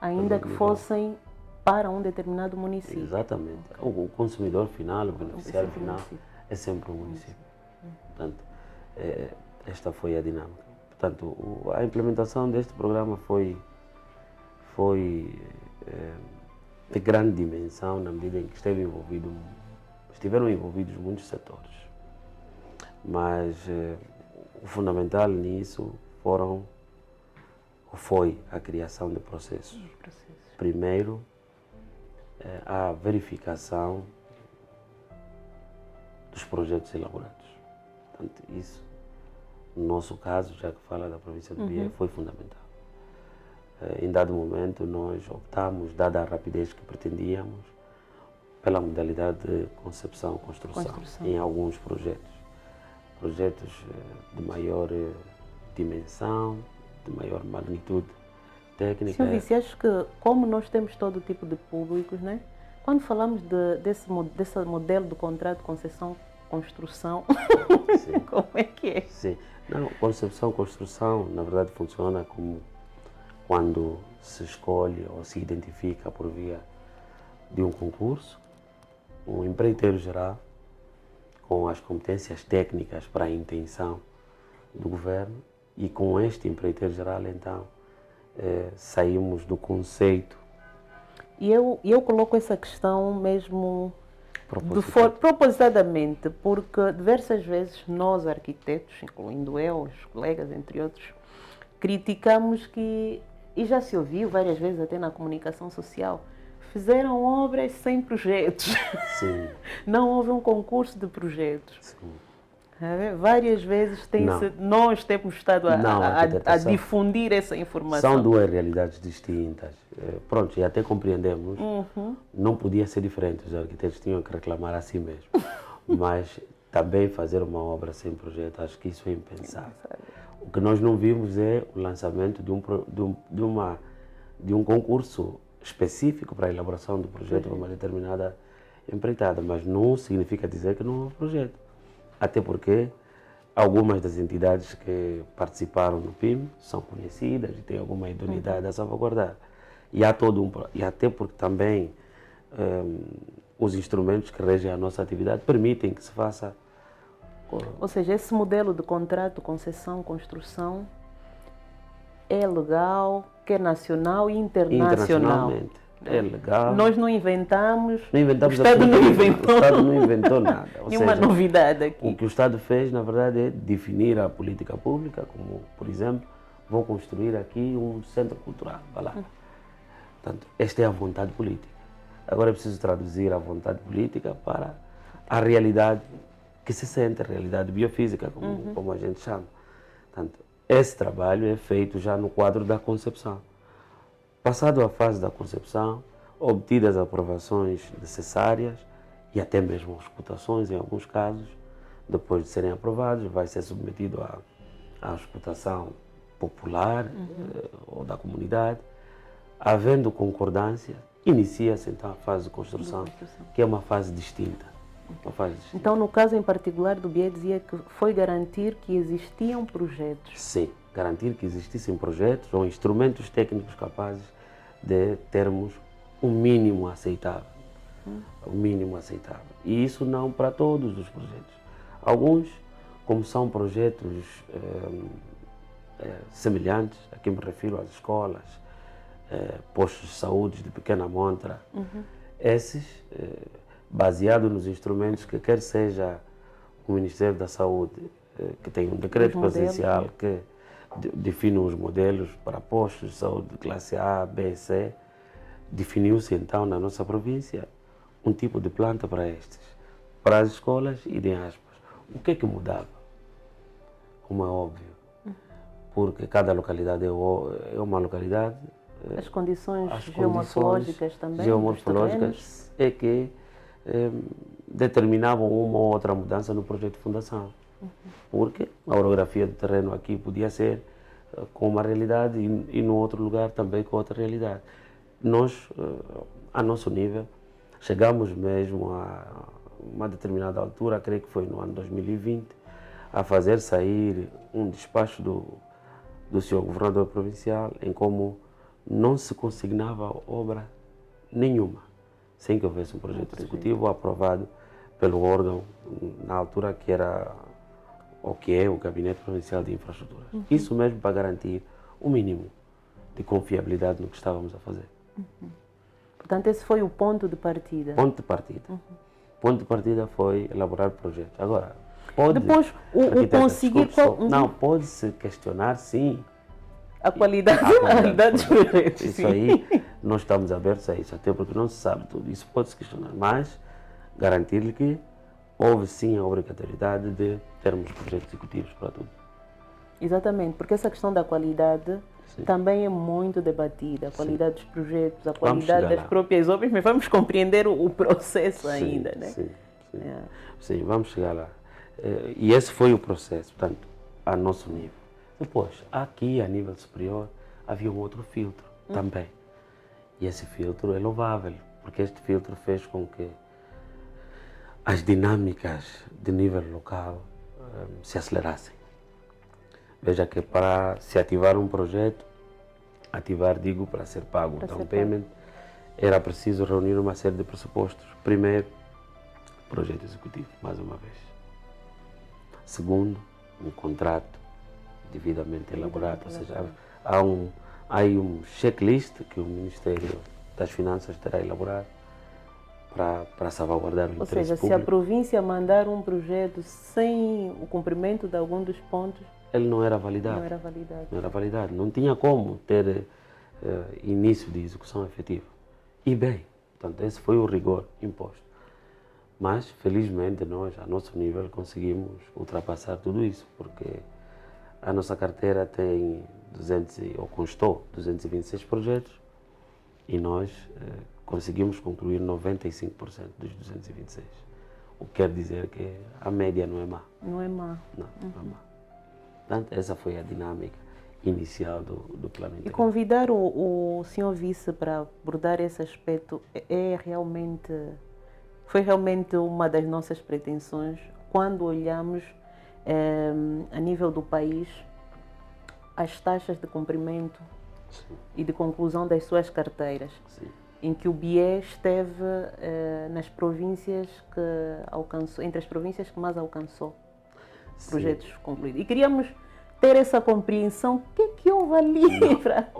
Ainda que fossem para um determinado município. Exatamente. O consumidor final, o beneficiário final, é sempre o município. Portanto, esta foi a dinâmica. Portanto, a implementação deste programa foi de grande dimensão, na medida em que estiveram envolvidos muitos setores. Mas o fundamental nisso foi a criação de processos. Primeiro, a verificação dos projetos elaborados. Portanto, isso, no nosso caso, já que fala da província do Bié, foi fundamental. Em dado momento, nós optamos, dada a rapidez que pretendíamos, pela modalidade de concepção-construção em alguns projetos. Projetos de maior dimensão, de maior magnitude técnica. Sr. Vice, acho que como nós temos todo tipo de públicos, né? Quando falamos desse modelo de contrato de concessão-construção, como é que é? Sim. Não, concepção-construção, na verdade, funciona como quando se escolhe ou se identifica por via de um concurso, um empreiteiro geral com as competências técnicas para a intenção do governo, e com este empreiteiro geral, então, saímos do conceito. E eu coloco essa questão mesmo propositadamente, porque diversas vezes nós, arquitetos, incluindo eu, os colegas, entre outros, criticamos que, e já se ouviu várias vezes até na comunicação social, fizeram obras sem projetos. Sim. Não houve um concurso de projetos. Sim. Várias vezes nós temos estado a difundir essa informação. São duas realidades distintas. Pronto, e até compreendemos. Não podia ser diferente, os arquitetos tinham que reclamar a si mesmo. Mas também fazer uma obra sem projeto, acho que isso é impensável. O que nós não vimos é o lançamento de um concurso específico para a elaboração do projeto para uma determinada empreitada, mas não significa dizer que não houve projeto. Até porque algumas das entidades que participaram do PIM são conhecidas e têm alguma idoneidade a salvaguardar. E até porque também os instrumentos que regem a nossa atividade permitem que se faça. Ou seja, esse modelo de contrato, concessão, construção é legal, que é nacional e internacional. Internacionalmente. É legal. Nós não inventamos, o Estado não inventou. O Estado não inventou nada. Nenhuma novidade aqui. O que o Estado fez, na verdade, é definir a política pública, como, por exemplo, vou construir aqui um centro cultural. Vai lá. Portanto, esta é a vontade política. Agora é preciso traduzir a vontade política para a realidade que se sente, a realidade biofísica, como a gente chama. Portanto, esse trabalho é feito já no quadro da concepção. Passado a fase da concepção, obtidas as aprovações necessárias e até mesmo as cotações, em alguns casos, depois de serem aprovados, vai ser submetido à escutação popular ou da comunidade. Havendo concordância, inicia-se então a fase de construção, que é uma fase distinta. Não faz distinção. Então, no caso em particular do BIE, dizia que foi garantir que existiam projetos. Sim, garantir que existissem projetos ou instrumentos técnicos capazes de termos um mínimo aceitável. O mínimo aceitável. E isso não para todos os projetos. Alguns, como são projetos semelhantes, aqui me refiro às escolas, postos de saúde de pequena montra, esses, baseados nos instrumentos que quer seja o Ministério da Saúde, que tem um decreto presidencial que define os modelos para postos de saúde de classe A, B e C, definiu-se então na nossa província um tipo de planta para estes, para as escolas e de aspas. O que é que mudava? Como é óbvio, porque cada localidade é uma localidade. As condições geomorfológicas também. Geomorfológicas é que determinavam uma ou outra mudança no projeto de fundação. Porque a orografia do terreno aqui podia ser com uma realidade e no outro lugar também com outra realidade. Nós, a nosso nível, chegamos mesmo a uma determinada altura, creio que foi no ano 2020, a fazer sair um despacho do senhor governador provincial em como não se consignava obra nenhuma, sem que houvesse um projeto executivo aprovado pelo órgão, na altura que era o que é o Gabinete Provincial de Infraestruturas. Isso mesmo para garantir o mínimo de confiabilidade no que estávamos a fazer. Portanto, esse foi o ponto de partida. Ponto de partida. Ponto de partida foi elaborar o projeto. Agora, depois, o conseguir... Não, pode-se questionar, sim, a qualidade dos projetos. Isso aí, nós estamos abertos a isso, até porque não se sabe tudo. Isso pode-se questionar, mas garantir-lhe que houve sim a obrigatoriedade de termos projetos executivos para tudo. Exatamente, porque essa questão da qualidade também é muito debatida. A qualidade dos projetos, a qualidade das próprias obras, mas vamos compreender o processo ainda, né? Sim, vamos chegar lá. E esse foi o processo, portanto, a nosso nível. Depois, aqui a nível superior, havia um outro filtro também. E esse filtro é louvável, porque este filtro fez com que as dinâmicas de nível local se acelerassem. Veja que para se ativar um projeto, digo para ser pago o down payment, era preciso reunir uma série de pressupostos. Primeiro, projeto executivo, mais uma vez. Segundo, um contrato devidamente elaborado, ou seja, há um checklist que o Ministério das Finanças terá elaborado para salvaguardar o interesse público. Ou seja, se a província mandar um projeto sem o cumprimento de algum dos pontos, ele não era validado. Não era validado. Não tinha como ter início de execução efetiva. E bem, portanto, esse foi o rigor imposto. Mas, felizmente, nós, a nosso nível, conseguimos ultrapassar tudo isso, porque a nossa carteira tem constou 226 projetos e nós conseguimos concluir 95% dos 226. O que quer dizer que a média não é má. Não é má. Não é má. Portanto, essa foi a dinâmica inicial do plano integrado. E convidar o senhor vice para abordar esse aspecto foi realmente uma das nossas pretensões quando olhamos a nível do país as taxas de cumprimento e de conclusão das suas carteiras, em que o BIE esteve nas províncias que alcançou, entre as províncias que mais alcançou projetos concluídos. E queríamos ter essa compreensão. O que é que houve ali?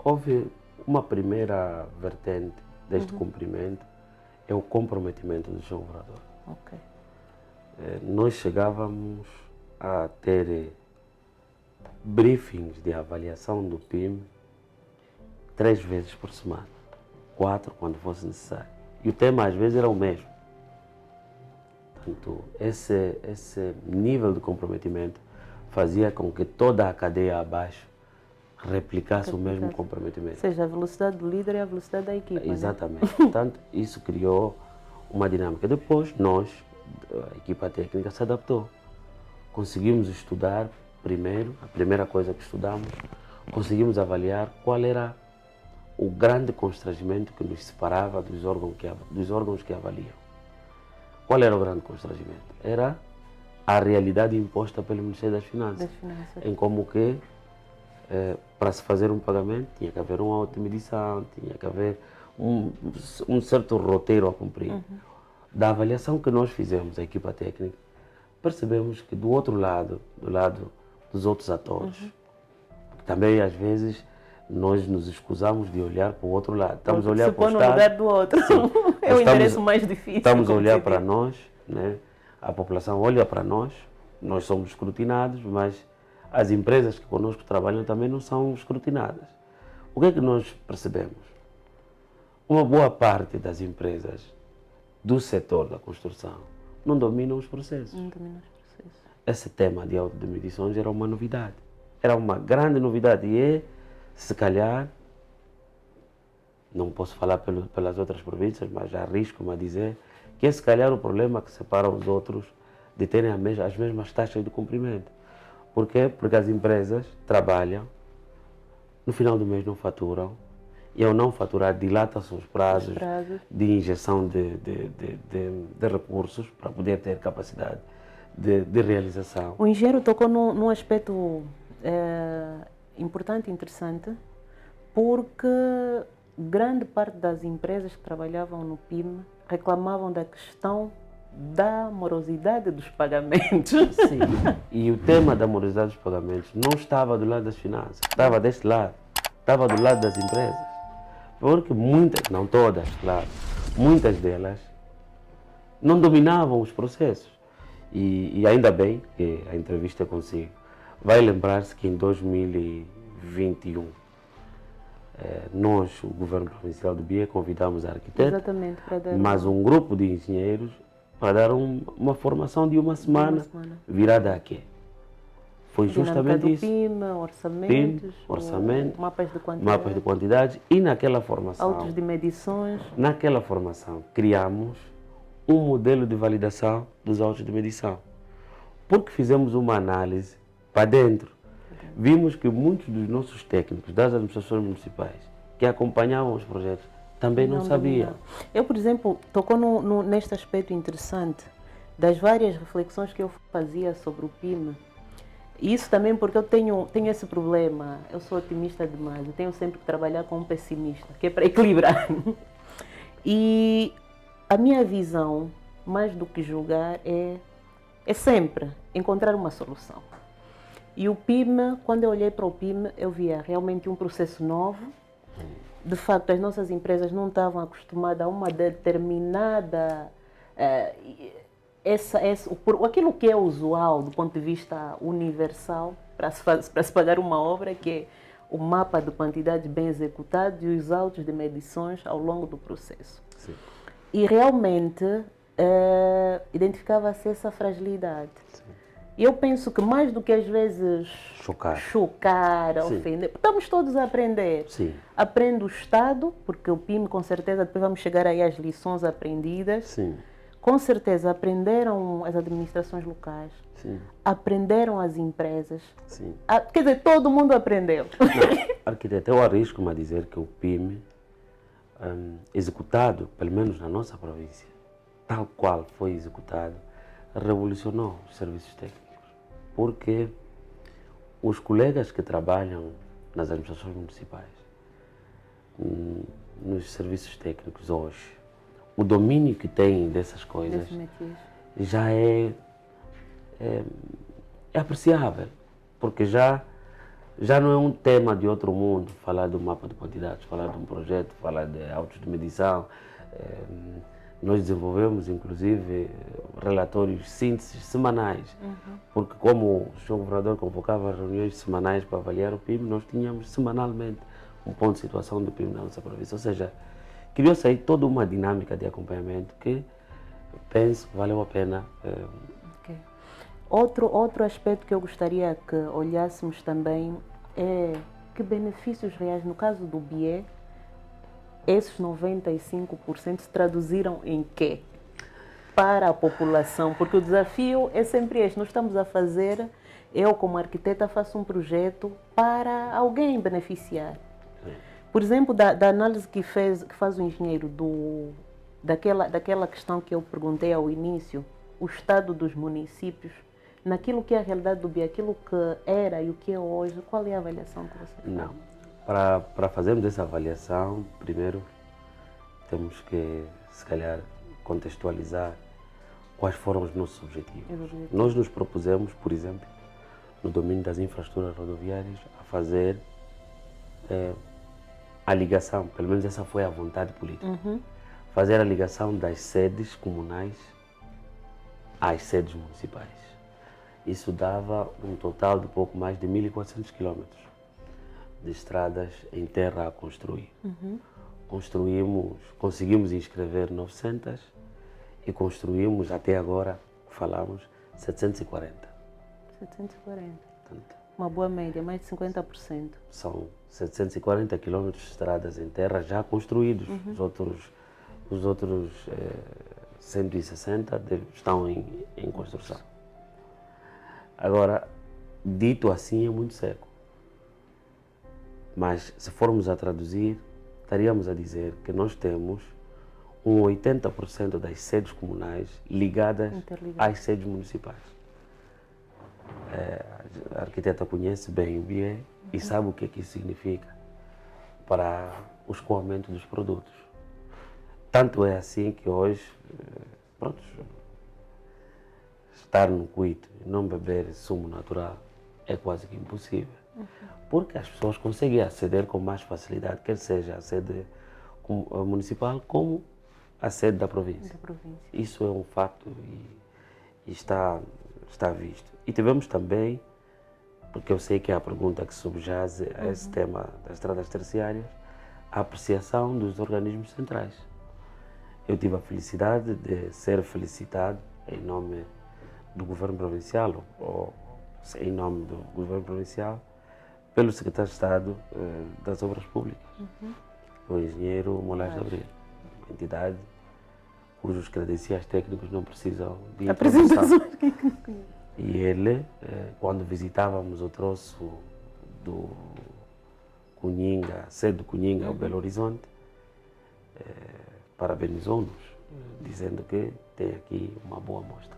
Houve uma primeira vertente deste cumprimento, é o comprometimento do senhor governador. Nós chegávamos a ter briefings de avaliação do PIM 3 vezes por semana, 4 quando fosse necessário. E o tema às vezes era o mesmo. Portanto, esse nível de comprometimento fazia com que toda a cadeia abaixo replicasse o mesmo comprometimento. Ou seja, a velocidade do líder é a velocidade da equipa. Exatamente. Né? Portanto, isso criou uma dinâmica. Depois, nós, a equipa técnica, se adaptou. Conseguimos estudar primeiro, a primeira coisa que estudamos, conseguimos avaliar qual era o grande constrangimento que nos separava dos órgãos que avaliam. qual era o grande constrangimento? Era a realidade imposta pelo Ministério das Finanças. Em como que, para se fazer um pagamento, tinha que haver uma outra medição, tinha que haver um certo roteiro a cumprir. Da avaliação que nós fizemos, a equipa técnica, percebemos que do outro lado, do lado dos outros atores, também às vezes nós nos escusamos de olhar para o outro lado. Estamos a olhar se para o põe no Estado. lugar do outro. É o endereço mais difícil. Estamos a olhar para nós, né? A população olha para nós somos escrutinados, mas as empresas que conosco trabalham também não são escrutinadas. O que é que nós percebemos? Uma boa parte das empresas do setor da construção não dominam os processos. Esse tema de automedições era uma novidade. Era uma grande novidade e se calhar, não posso falar pelas outras províncias, mas arrisco-me a dizer que se calhar o problema que separa os outros de terem as mesmas taxas de cumprimento. Por quê? Porque as empresas trabalham, no final do mês não faturam, e ao não faturar dilata-se os prazos de injeção de recursos para poder ter capacidade de realização. O engenheiro tocou num aspecto importante e interessante, porque grande parte das empresas que trabalhavam no PIME reclamavam da questão da morosidade dos pagamentos. Sim, e o tema da morosidade dos pagamentos não estava do lado das finanças, estava deste lado, estava do lado das empresas. Porque muitas, não todas, claro, muitas delas não dominavam os processos. E ainda bem que a entrevista consigo vai lembrar-se que em 2021 nós, o Governo Provincial do Bié, convidamos a arquiteta, exatamente, para dar mas um grupo de engenheiros para dar uma formação de uma semana virada a quê? Foi justamente isso. PIME, orçamentos, mapas de quantidade e naquela formação. Autos de medições. Naquela formação criamos um modelo de validação dos autos de medição. Porque fizemos uma análise para dentro. Vimos que muitos dos nossos técnicos das administrações municipais que acompanhavam os projetos também não sabiam. Eu, por exemplo, tocou neste aspecto interessante das várias reflexões que eu fazia sobre o PIME. E isso também porque eu tenho esse problema, eu sou otimista demais, eu tenho sempre que trabalhar com um pessimista, que é para equilibrar. E a minha visão, mais do que julgar, é sempre encontrar uma solução. E o PIME, quando eu olhei para o PIME, eu via realmente um processo novo. De facto, as nossas empresas não estavam acostumadas a uma determinada... aquilo que é usual do ponto de vista universal para se pagar uma obra, que é o mapa de quantidade bem executado e os autos de medições ao longo do processo. Sim. E realmente identificava-se essa fragilidade. Sim. E eu penso que mais do que às vezes chocar, ofender, estamos todos a aprender. Sim. Aprende o Estado, porque o PIME com certeza, depois vamos chegar aí às lições aprendidas. Sim. Com certeza aprenderam as administrações locais, sim, aprenderam as empresas. Sim. Quer dizer, todo mundo aprendeu. Não, arquiteto, eu arrisco-me a dizer que o PIME, executado, pelo menos na nossa província, tal qual foi executado, revolucionou os serviços técnicos. Porque os colegas que trabalham nas administrações municipais, nos serviços técnicos hoje, o domínio que têm dessas coisas já é apreciável, porque já não é um tema de outro mundo falar do mapa de quantidades, falar de um projeto, falar de autos de medição. Nós desenvolvemos, inclusive, relatórios sínteses semanais, porque como o Sr. Governador convocava reuniões semanais para avaliar o PIB, nós tínhamos semanalmente um ponto de situação do PIB na nossa província. Ou seja, criou-se aí toda uma dinâmica de acompanhamento que, penso, valeu a pena. Okay. Outro aspecto que eu gostaria que olhássemos também é que benefícios reais, no caso do BIE, esses 95% se traduziram em quê? Para a população, porque o desafio é sempre este, nós estamos a fazer, eu como arquiteta faço um projeto para alguém beneficiar. Por exemplo, da análise que faz o engenheiro daquela questão que eu perguntei ao início, o estado dos municípios, naquilo que é a realidade do BIA, aquilo que era e o que é hoje, qual é a avaliação que você faz? Não. Para fazermos essa avaliação, primeiro temos que, se calhar, contextualizar quais foram os nossos objetivos. Nós nos propusemos, por exemplo, no domínio das infraestruturas rodoviárias, a fazer a ligação, pelo menos essa foi a vontade política, fazer a ligação das sedes comunais às sedes municipais. Isso dava um total de pouco mais de 1.400 quilômetros de estradas em terra a construir. Conseguimos inscrever 900 e construímos, até agora, falamos, 740. 740. Portanto, Uma boa média, mais de 50%. são 740 quilômetros de estradas em terra já construídos. Os outros 160 estão em construção. Agora, dito assim, é muito seco. Mas, se formos a traduzir, estaríamos a dizer que nós temos um 80% das sedes comunais ligadas às sedes municipais. A arquiteta conhece bem o BIE e sabe o que é que isso significa para o escoamento dos produtos. Tanto é assim que hoje, pronto, estar no Cuito e não beber sumo natural é quase que impossível. Porque as pessoas conseguem aceder com mais facilidade, quer seja a sede municipal como a sede da província. Isso é um fato e está visto. E tivemos também, porque eu sei que é a pergunta que subjaz a esse tema das estradas terciárias, a apreciação dos organismos centrais. Eu tive a felicidade de ser felicitado em nome do governo provincial, ou em nome do governo provincial, pelo secretário de Estado das Obras Públicas, o engenheiro Moraes de Abril, uma entidade cujos credenciais técnicos não precisam de introdução. E ele, quando visitávamos o troço do Cunhinga, sede do Cunhinga, ao Belo Horizonte, parabenizou-nos, dizendo que tem aqui uma boa amostra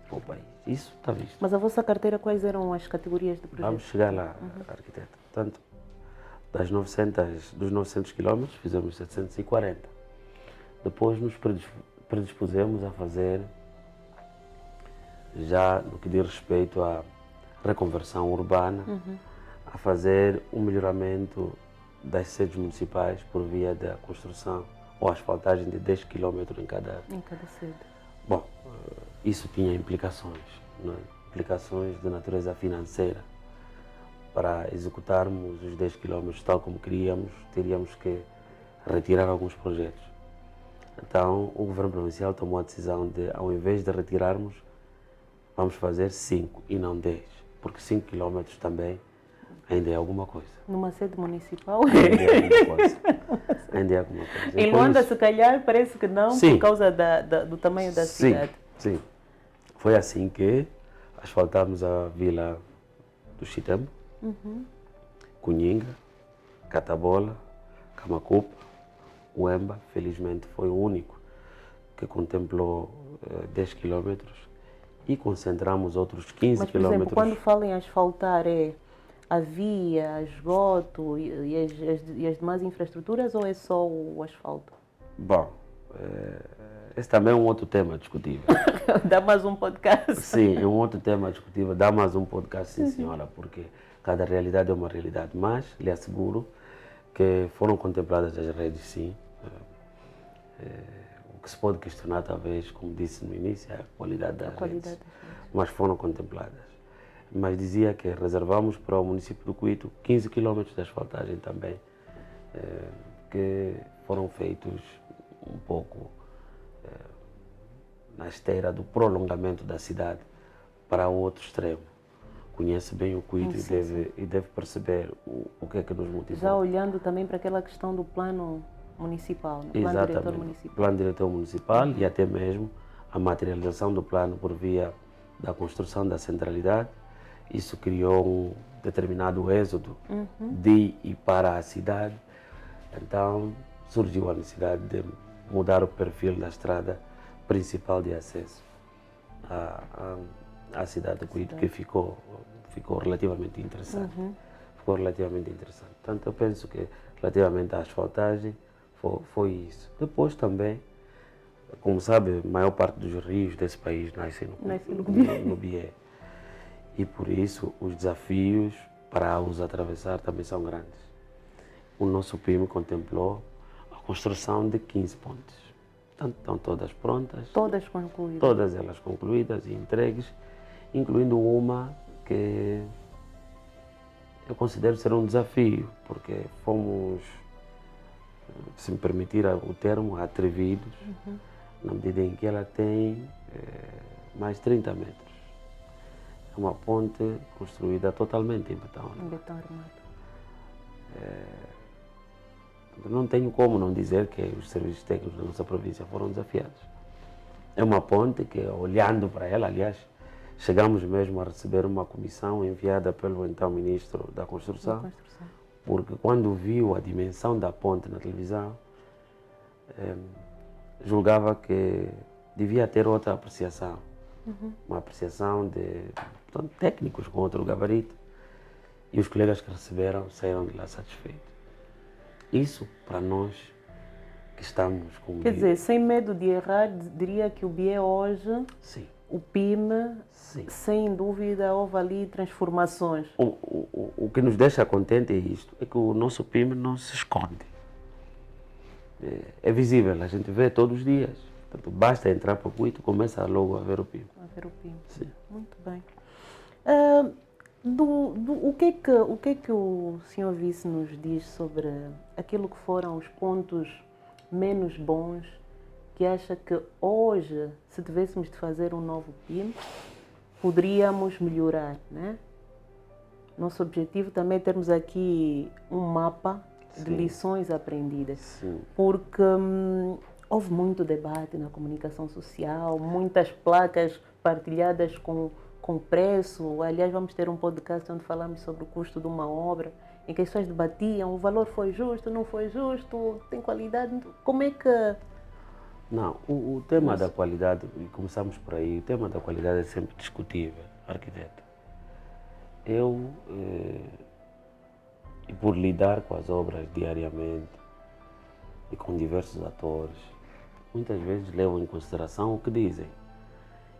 para o país. Isso está visto. Mas a vossa carteira, quais eram as categorias de projeto? Vamos chegar lá, arquiteta. Portanto, dos 900 quilômetros, fizemos 740. Depois nos predispusemos a fazer, já no que diz respeito à reconversão urbana, a fazer um melhoramento das sedes municipais por via da construção ou asfaltagem de 10 quilômetros em cada sede. Bom, isso tinha implicações, não é? Implicações de natureza financeira. Para executarmos os 10 quilômetros tal como queríamos, teríamos que retirar alguns projetos. Então, o governo provincial tomou a decisão de, ao invés de retirarmos, vamos fazer 5 e não 10, porque 5 quilômetros também ainda é alguma coisa. Numa sede municipal? Ainda é alguma coisa. Ainda é alguma coisa. Em Luanda, se calhar, parece que não, por causa do tamanho da cidade. Sim. Foi assim que asfaltamos a vila do Chitembo, Cunhinga, Catabola, Camacupa, Uemba. Felizmente foi o único que contemplou 10 quilômetros e concentramos outros 15 quilômetros. Por exemplo, quando falam em asfaltar, é a via, esgoto e as demais infraestruturas, ou é só o asfalto? Bom, esse também é um outro tema discutível. Dá mais um podcast. Sim, é um outro tema discutível. Dá mais um podcast, sim senhora, porque cada realidade é uma realidade. Mas lhe asseguro que foram contempladas as redes, sim. O que se pode questionar, talvez, como disse no início, é a qualidade das redes. Mas foram contempladas. Mas dizia que reservamos para o município do Cuito 15 quilômetros de asfaltagem também, que foram feitos um pouco na esteira do prolongamento da cidade para o outro extremo. Conhece bem o Cuito e deve perceber o que é que nos motivou. Já olhando também para aquela questão do plano municipal, né? Plano diretor municipal. Plano diretor municipal e até mesmo a materialização do plano por via da construção da centralidade. Isso criou um determinado êxodo de e para a cidade. Então surgiu a necessidade de mudar o perfil da estrada principal de acesso à cidade de Cuito, que ficou relativamente interessante. Ficou relativamente interessante. Portanto, eu penso que relativamente à asfaltagem foi isso. Depois também, como sabe, a maior parte dos rios desse país nascem no Bié. E por isso os desafios para os atravessar também são grandes. O nosso PIM contemplou a construção de 15 pontes. Portanto, estão todas prontas. Todas concluídas. Todas elas concluídas e entregues, incluindo uma que eu considero ser um desafio, porque fomos, se me permitir o termo, atrevidos, na medida em que ela tem mais 30 metros. É uma ponte construída totalmente em betão. Em betão armado. Não tenho como não dizer que os serviços técnicos da nossa província foram desafiados. É uma ponte que, olhando para ela, aliás, chegamos mesmo a receber uma comissão enviada pelo então Ministro da Construção, porque quando viu a dimensão da ponte na televisão, julgava que devia ter outra apreciação. Uma apreciação de técnicos com outro gabarito. E os colegas que receberam saíram de lá satisfeitos. Isso, para nós que estamos com o Quer dizer, sem medo de errar, diria que o BIE hoje, sim, o PIM, sim, sem dúvida, houve ali transformações. O que nos deixa contente é isto, é que o nosso PIM não se esconde. É visível, a gente vê todos os dias. Portanto, basta entrar para o Cuito e começa logo a ver o PIM. A ver o PIM. Sim. Muito bem. O que é que o senhor vice nos diz sobre aquilo que foram os pontos menos bons que acha que hoje, se tivéssemos de fazer um novo PIM, poderíamos melhorar, né? Nosso objetivo também é termos aqui um mapa de lições aprendidas. Sim. Porque houve muito debate na comunicação social, muitas placas partilhadas com preço. Aliás, vamos ter um podcast onde falamos sobre o custo de uma obra, em que as pessoas debatiam, o valor foi justo, não foi justo, tem qualidade. Como é que... Não, o tema da qualidade, e começamos por aí, o tema da qualidade é sempre discutível, arquiteto. Eu, e por lidar com as obras diariamente e com diversos atores, muitas vezes levo em consideração o que dizem.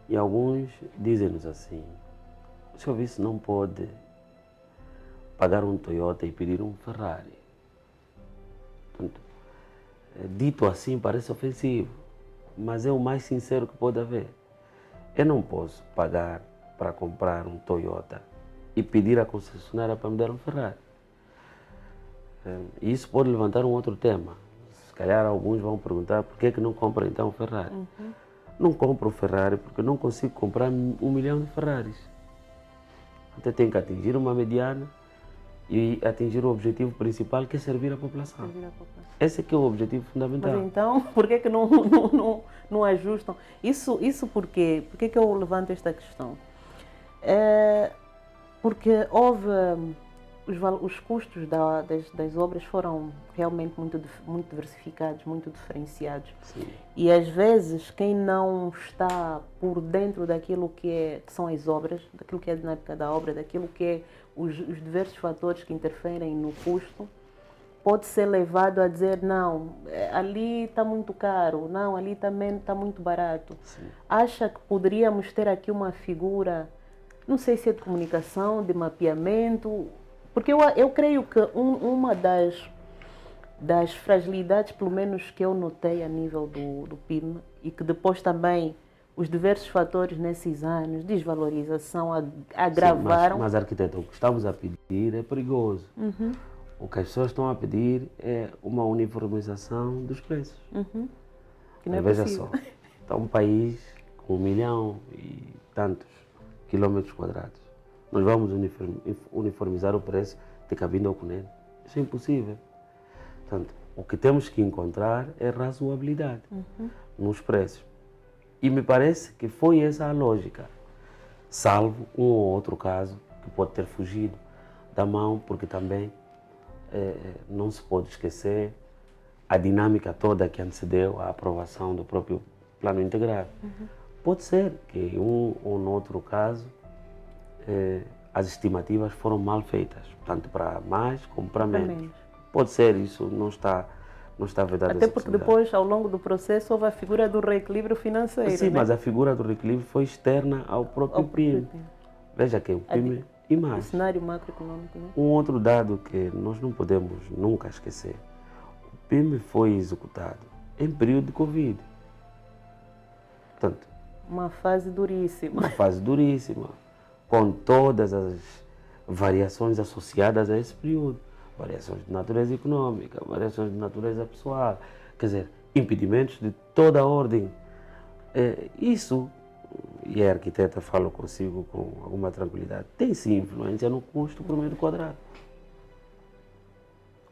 E alguns dizem-nos assim: o senhor vice não pode pagar um Toyota e pedir um Ferrari. Portanto, dito assim parece ofensivo, mas é o mais sincero que pode haver. Eu não posso pagar para comprar um Toyota e pedir à concessionária para me dar um Ferrari. E isso pode levantar um outro tema. Se calhar alguns vão perguntar por que não compra então um Ferrari. Não compro o Ferrari porque não consigo comprar 1 milhão de Ferraris. Até tenho que atingir uma mediana e atingir o objetivo principal, que é servir a população. Esse é que é o objetivo fundamental. Mas então, por que não ajustam? Isso por quê? Por que eu levanto esta questão? Porque houve... Os custos das obras foram realmente muito diversificados, muito diferenciados. Sim. E às vezes quem não está por dentro daquilo que são as obras, daquilo que é a dinâmica da obra, daquilo que é os diversos fatores que interferem no custo, pode ser levado a dizer: não, ali está muito caro, não, ali também está muito barato. Sim. Acha que poderíamos ter aqui uma figura, não sei se é de comunicação, de mapeamento. Porque eu creio que uma das fragilidades, pelo menos que eu notei a nível do PIM, e que depois também os diversos fatores nesses anos, desvalorização, agravaram... Sim, mas arquiteto, o que estamos a pedir é perigoso. O que as pessoas estão a pedir é uma uniformização dos preços. Que não é Veja possível. só, está um país com 1 milhão e tantos quilômetros quadrados. Nós vamos uniformizar o preço de cabine ao Cunene. Isso é impossível. Portanto, o que temos que encontrar é razoabilidade nos preços. E me parece que foi essa a lógica, salvo um ou outro caso que pode ter fugido da mão, porque também não se pode esquecer a dinâmica toda que antecedeu a aprovação do próprio plano integrado. Pode ser que em um ou no outro caso as estimativas foram mal feitas, tanto para mais como para menos. Pode ser, isso não está vedado. Até porque depois, ao longo do processo, houve a figura do reequilíbrio financeiro. Sim, né? mas a figura do reequilíbrio foi externa ao próprio PIB. Veja que o PIB e mais. O cenário macroeconômico. Né? Um outro dado que nós não podemos nunca esquecer. O PIB foi executado em período de Covid. Portanto, uma fase duríssima. Uma fase duríssima, com todas as variações associadas a esse período. Variações de natureza econômica, variações de natureza pessoal, quer dizer, impedimentos de toda a ordem. Isso, e a arquiteta fala consigo com alguma tranquilidade, tem sim influência no custo por metro quadrado.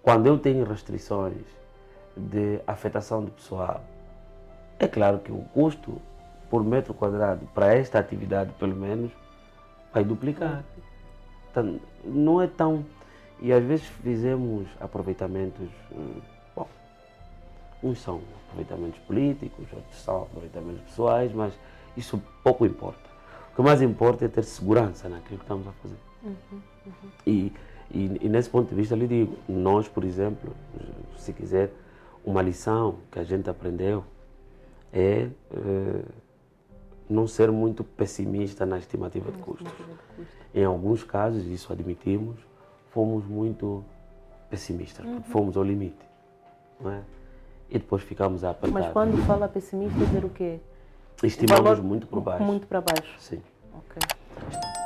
Quando eu tenho restrições de afetação de pessoal, é claro que o custo por metro quadrado para esta atividade, pelo menos, vai duplicar. Então, não é tão... E às vezes fizemos aproveitamentos, bom, uns são aproveitamentos políticos, outros são aproveitamentos pessoais, mas isso pouco importa. O que mais importa é ter segurança naquilo que estamos a fazer. E nesse ponto de vista, lhe digo, nós, por exemplo, se quiser, uma lição que a gente aprendeu é não ser muito pessimista na estimativa de custos. Em alguns casos, isso admitimos, fomos muito pessimistas, porque fomos ao limite, não é? E depois ficamos a apertar. Mas quando fala pessimista, dizer o quê? Estimamos muito por baixo. Muito para baixo? Sim. Okay.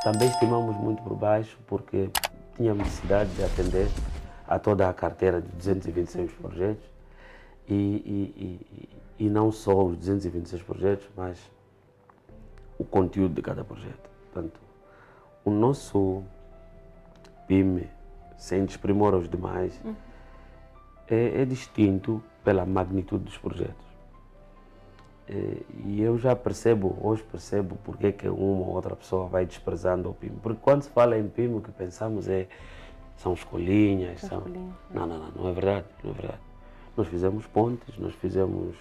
Também estimamos muito por baixo porque tínhamos necessidade de atender a toda a carteira de 226 projetos e não só os 226 projetos, mas o conteúdo de cada projeto. Portanto, o nosso PIME, sem desprimor aos demais, é distinto pela magnitude dos projetos. E eu já percebo, hoje percebo porque que uma ou outra pessoa vai desprezando o PIME. Porque quando se fala em PIME, o que pensamos são escolinhas. Não é verdade, não é verdade. Nós fizemos pontes, nós fizemos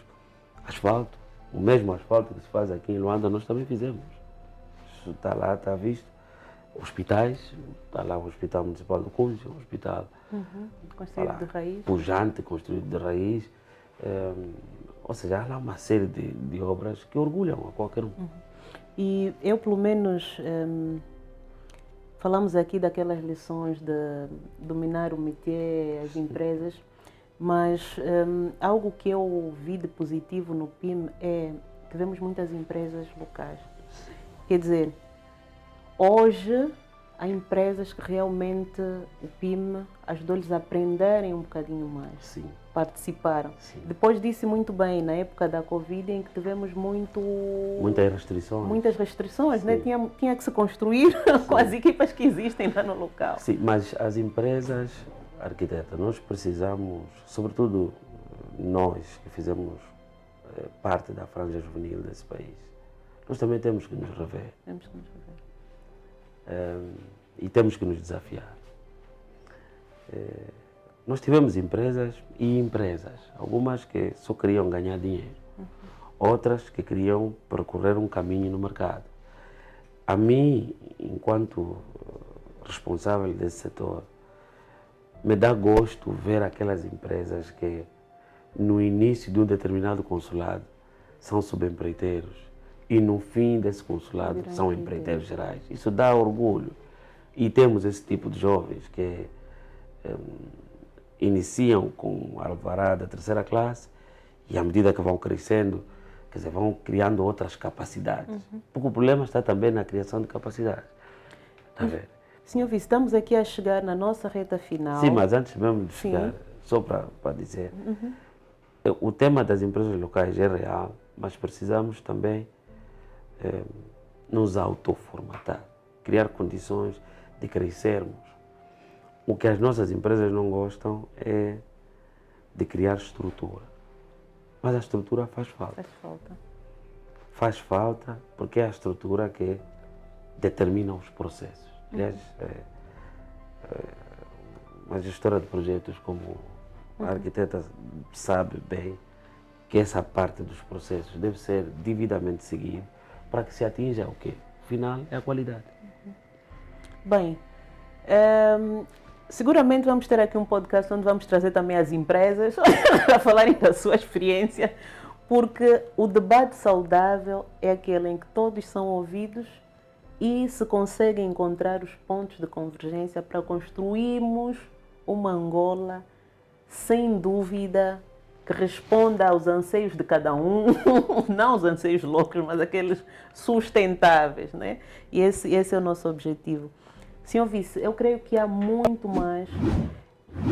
asfalto. O mesmo asfalto que se faz aqui em Luanda, nós também fizemos. Isso está lá, está visto. Hospitais, está lá o Hospital Municipal do Cunha, o hospital construído de raiz. Pujante, construído de raiz. Ou seja, há lá uma série de obras que orgulham a qualquer um. E eu, pelo menos, falamos aqui daquelas lições de dominar o métier, as empresas, mas algo que eu vi de positivo no PIME é que vemos muitas empresas locais. Quer dizer, hoje há empresas que realmente o PIME ajudou-lhes a aprenderem um bocadinho mais. Sim. Participaram. Sim. Depois disse muito bem, na época da Covid, em que tivemos muitas restrições, né? Tinha que se construir com as equipas que existem lá no local. Sim, mas as empresas, arquiteta, nós precisamos, sobretudo nós que fizemos parte da franja juvenil desse país, nós também temos que nos rever. Temos que nos rever. E temos que nos desafiar. Nós tivemos empresas e empresas, algumas que só queriam ganhar dinheiro, outras que queriam percorrer um caminho no mercado. A mim, enquanto responsável desse setor, me dá gosto ver aquelas empresas que no início de um determinado consulado são subempreiteiros e no fim desse consulado são empreiteiros gerais. Isso dá orgulho. E temos esse tipo de jovens que iniciam com alvará da terceira classe e à medida que vão crescendo, quer dizer, vão criando outras capacidades. Porque o problema está também na criação de capacidades. Está a ver? Senhor Vice, estamos aqui a chegar na nossa reta final. Sim, mas antes mesmo de chegar, só para dizer, o tema das empresas locais é real, mas precisamos também nos autoformatar, criar condições de crescermos. O que as nossas empresas não gostam é de criar estrutura. Mas a estrutura faz falta. Faz falta. Faz falta porque é a estrutura que determina os processos. Aliás, uma gestora de projetos como A arquiteta sabe bem que essa parte dos processos deve ser devidamente seguida para que se atinja o quê? O final é a qualidade. Bem, seguramente vamos ter aqui um podcast onde vamos trazer também as empresas para falarem da sua experiência, porque o debate saudável é aquele em que todos são ouvidos e se consegue encontrar os pontos de convergência para construirmos uma Angola, sem dúvida, que responda aos anseios de cada um, não os anseios loucos, mas aqueles sustentáveis, né? E esse é o nosso objetivo. Senhor Vice, eu creio que há muito mais.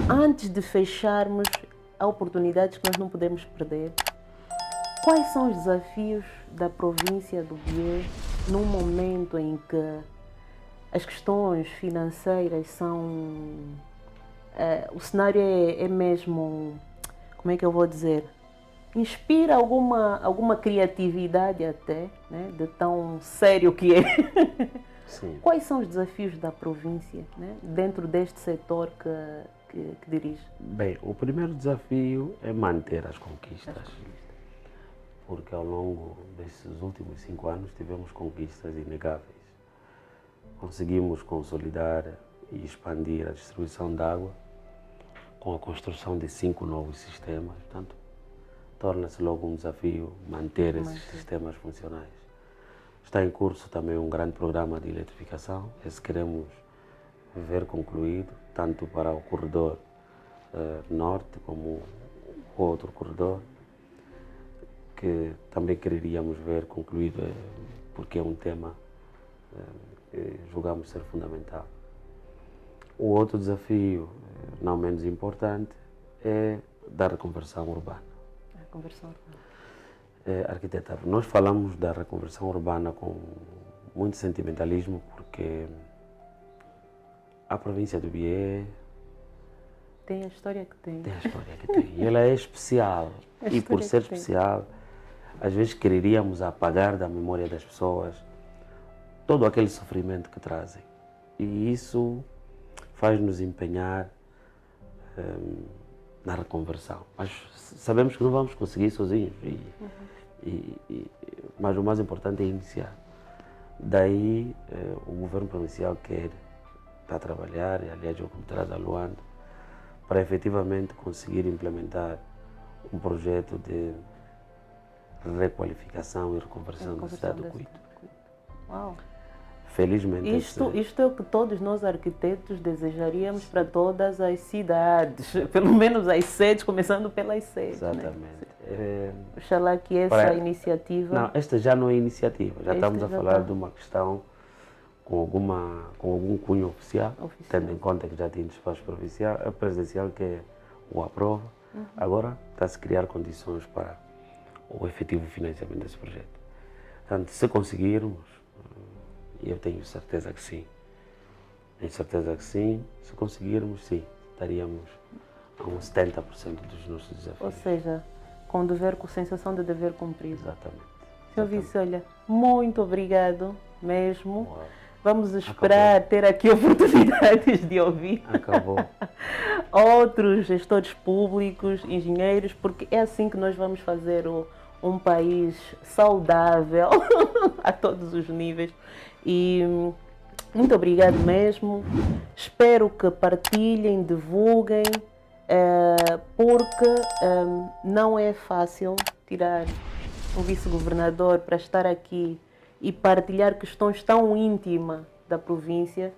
Antes de fecharmos, há oportunidades que nós não podemos perder. Quais são os desafios da província do Bié num momento em que as questões financeiras são... o cenário é mesmo, como é que eu vou dizer? Inspira alguma criatividade até, né? De tão sério que é. Sim. Quais são os desafios da província, né? Dentro deste setor que dirige? Bem, o primeiro desafio é manter as conquistas. Porque ao longo desses últimos 5 anos tivemos conquistas inegáveis. Conseguimos consolidar e expandir a distribuição de água com a construção de 5 novos sistemas. Portanto, torna-se logo um desafio manter esses sistemas funcionais. Está em curso também um grande programa de eletrificação. Esse queremos ver concluído, tanto para o corredor norte como o outro corredor, que também quereríamos ver concluído, porque é um tema que julgamos ser fundamental. O outro desafio, não menos importante, é da reconversão urbana. A conversão urbana. Arquiteta, nós falamos da reconversão urbana com muito sentimentalismo, porque a província do Bié tem a história que tem. Tem a história que tem. E ela é especial. E por ser especial, às vezes quereríamos apagar da memória das pessoas todo aquele sofrimento que trazem. E isso faz-nos empenhar na reconversão. Mas sabemos que não vamos conseguir sozinhos. Mas o mais importante é iniciar. Daí o governo provincial está a trabalhar, e aliás é o que me traz a Luanda, para efetivamente conseguir implementar um projeto de requalificação e reconversão da cidade do Cuito. Uau! Felizmente. Isto é o que todos nós arquitetos desejaríamos para todas as cidades, pelo menos as sedes, começando pelas sedes. Exatamente. Né? Oxalá que essa iniciativa... Não, esta já não é iniciativa, já estamos a falar de uma questão com algum cunho oficial, tendo em conta que já tem espaço presidencial que o aprova. Agora está-se a criar condições para o efetivo financiamento desse projeto. Portanto, se conseguirmos, e eu tenho certeza que sim, se conseguirmos, sim, estaríamos a uns 70% dos nossos desafios. Ou seja, com sensação de dever cumprido. Exatamente. Sr. Vice, olha, muito obrigado mesmo. Uau. Vamos esperar ter aqui oportunidades de ouvir outros gestores públicos, engenheiros, porque é assim que nós vamos fazer um país saudável a todos os níveis. E muito obrigado mesmo. Espero que partilhem, divulguem, porque não é fácil tirar um vice-governador para estar aqui e partilhar questões tão íntimas da província,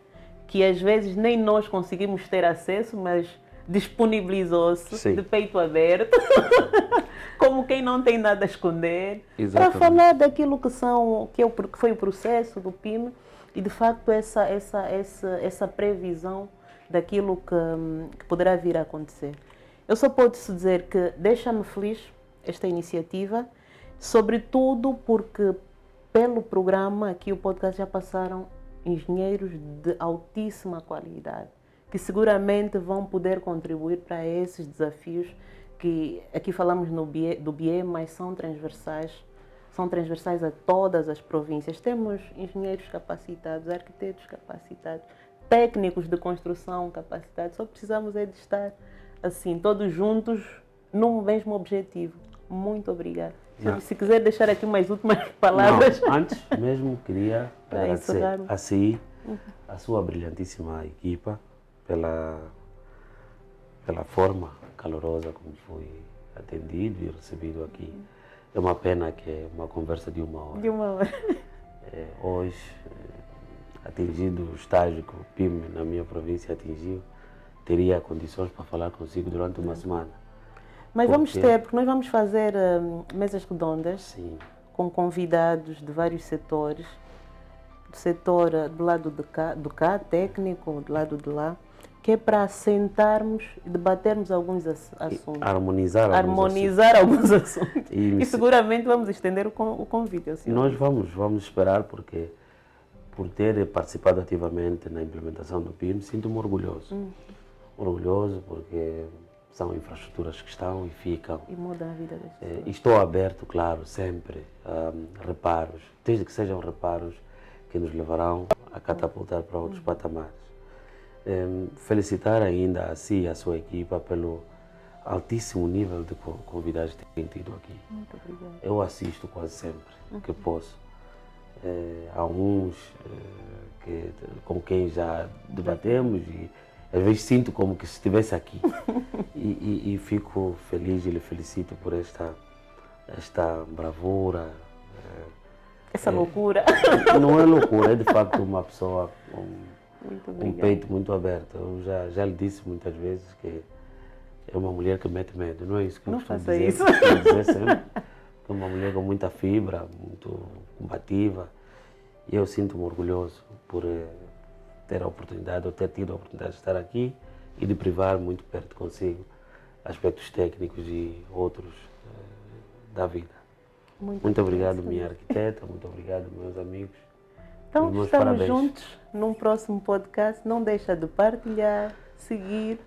que às vezes nem nós conseguimos ter acesso, mas disponibilizou-se de peito aberto, como quem não tem nada a esconder, para falar daquilo que foi o processo do PIME e de facto essa previsão daquilo que poderá vir a acontecer. Eu só posso dizer que deixa-me feliz esta iniciativa, sobretudo porque pelo programa aqui, o podcast, já passaram engenheiros de altíssima qualidade, que seguramente vão poder contribuir para esses desafios que aqui falamos do BIE, mas são transversais a todas as províncias. Temos engenheiros capacitados, arquitetos capacitados, técnicos de construção capacitados, só precisamos é de estar assim, todos juntos, num mesmo objetivo. Muito obrigada. Não. Se quiser deixar aqui umas últimas palavras. Não, antes mesmo queria Para agradecer encerrar. a si, a sua brilhantíssima equipa, pela forma calorosa como foi atendido e recebido aqui. É uma pena que é uma conversa de 1 hora. De 1 hora. Hoje, atingindo o estágio que o PIM na minha província atingiu, teria condições para falar consigo durante uma semana. Mas vamos Porque- ter, porque nós vamos fazer mesas redondas Sim, com convidados de vários setores. Do setor do lado do cá, técnico, do lado de lá, que é para sentarmos e debatermos alguns assuntos. harmonizar Alguns assuntos. E E seguramente vamos estender o convite. E nós vamos esperar, porque por ter participado ativamente na implementação do PIM, sinto-me orgulhoso. Orgulhoso porque são infraestruturas que estão e ficam. E muda a vida das pessoas. E estou aberto, claro, sempre a reparos, desde que sejam reparos que nos levarão a catapultar para outros patamares. Felicitar ainda a si e a sua equipa pelo altíssimo nível de convidados que têm tido aqui. Muito obrigada. Eu assisto quase sempre que posso. Há uns com quem já debatemos e às vezes sinto como que estivesse aqui. e fico feliz e lhe felicito por esta bravura. Essa loucura. Não é loucura, é de facto uma pessoa Muito com um obrigada. peito muito aberto. Eu já lhe disse muitas vezes que é uma mulher que mete medo, não é isso que eu Não costumo faça dizer? isso. Costumo dizer sempre que é uma mulher com muita fibra, muito combativa. E eu sinto-me orgulhoso por ter a oportunidade, ou ter tido a oportunidade de estar aqui e de privar muito perto consigo aspectos técnicos e outros da vida. Muito obrigado, minha arquiteta, muito obrigado, meus amigos. Então, Os meus estamos parabéns. juntos num próximo podcast. Não deixa de partilhar, seguir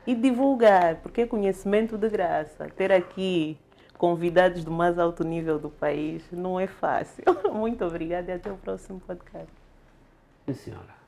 e divulgar, porque é conhecimento de graça. Ter aqui convidados do mais alto nível do país não é fácil. Muito obrigada e até o próximo podcast. Sim, senhora.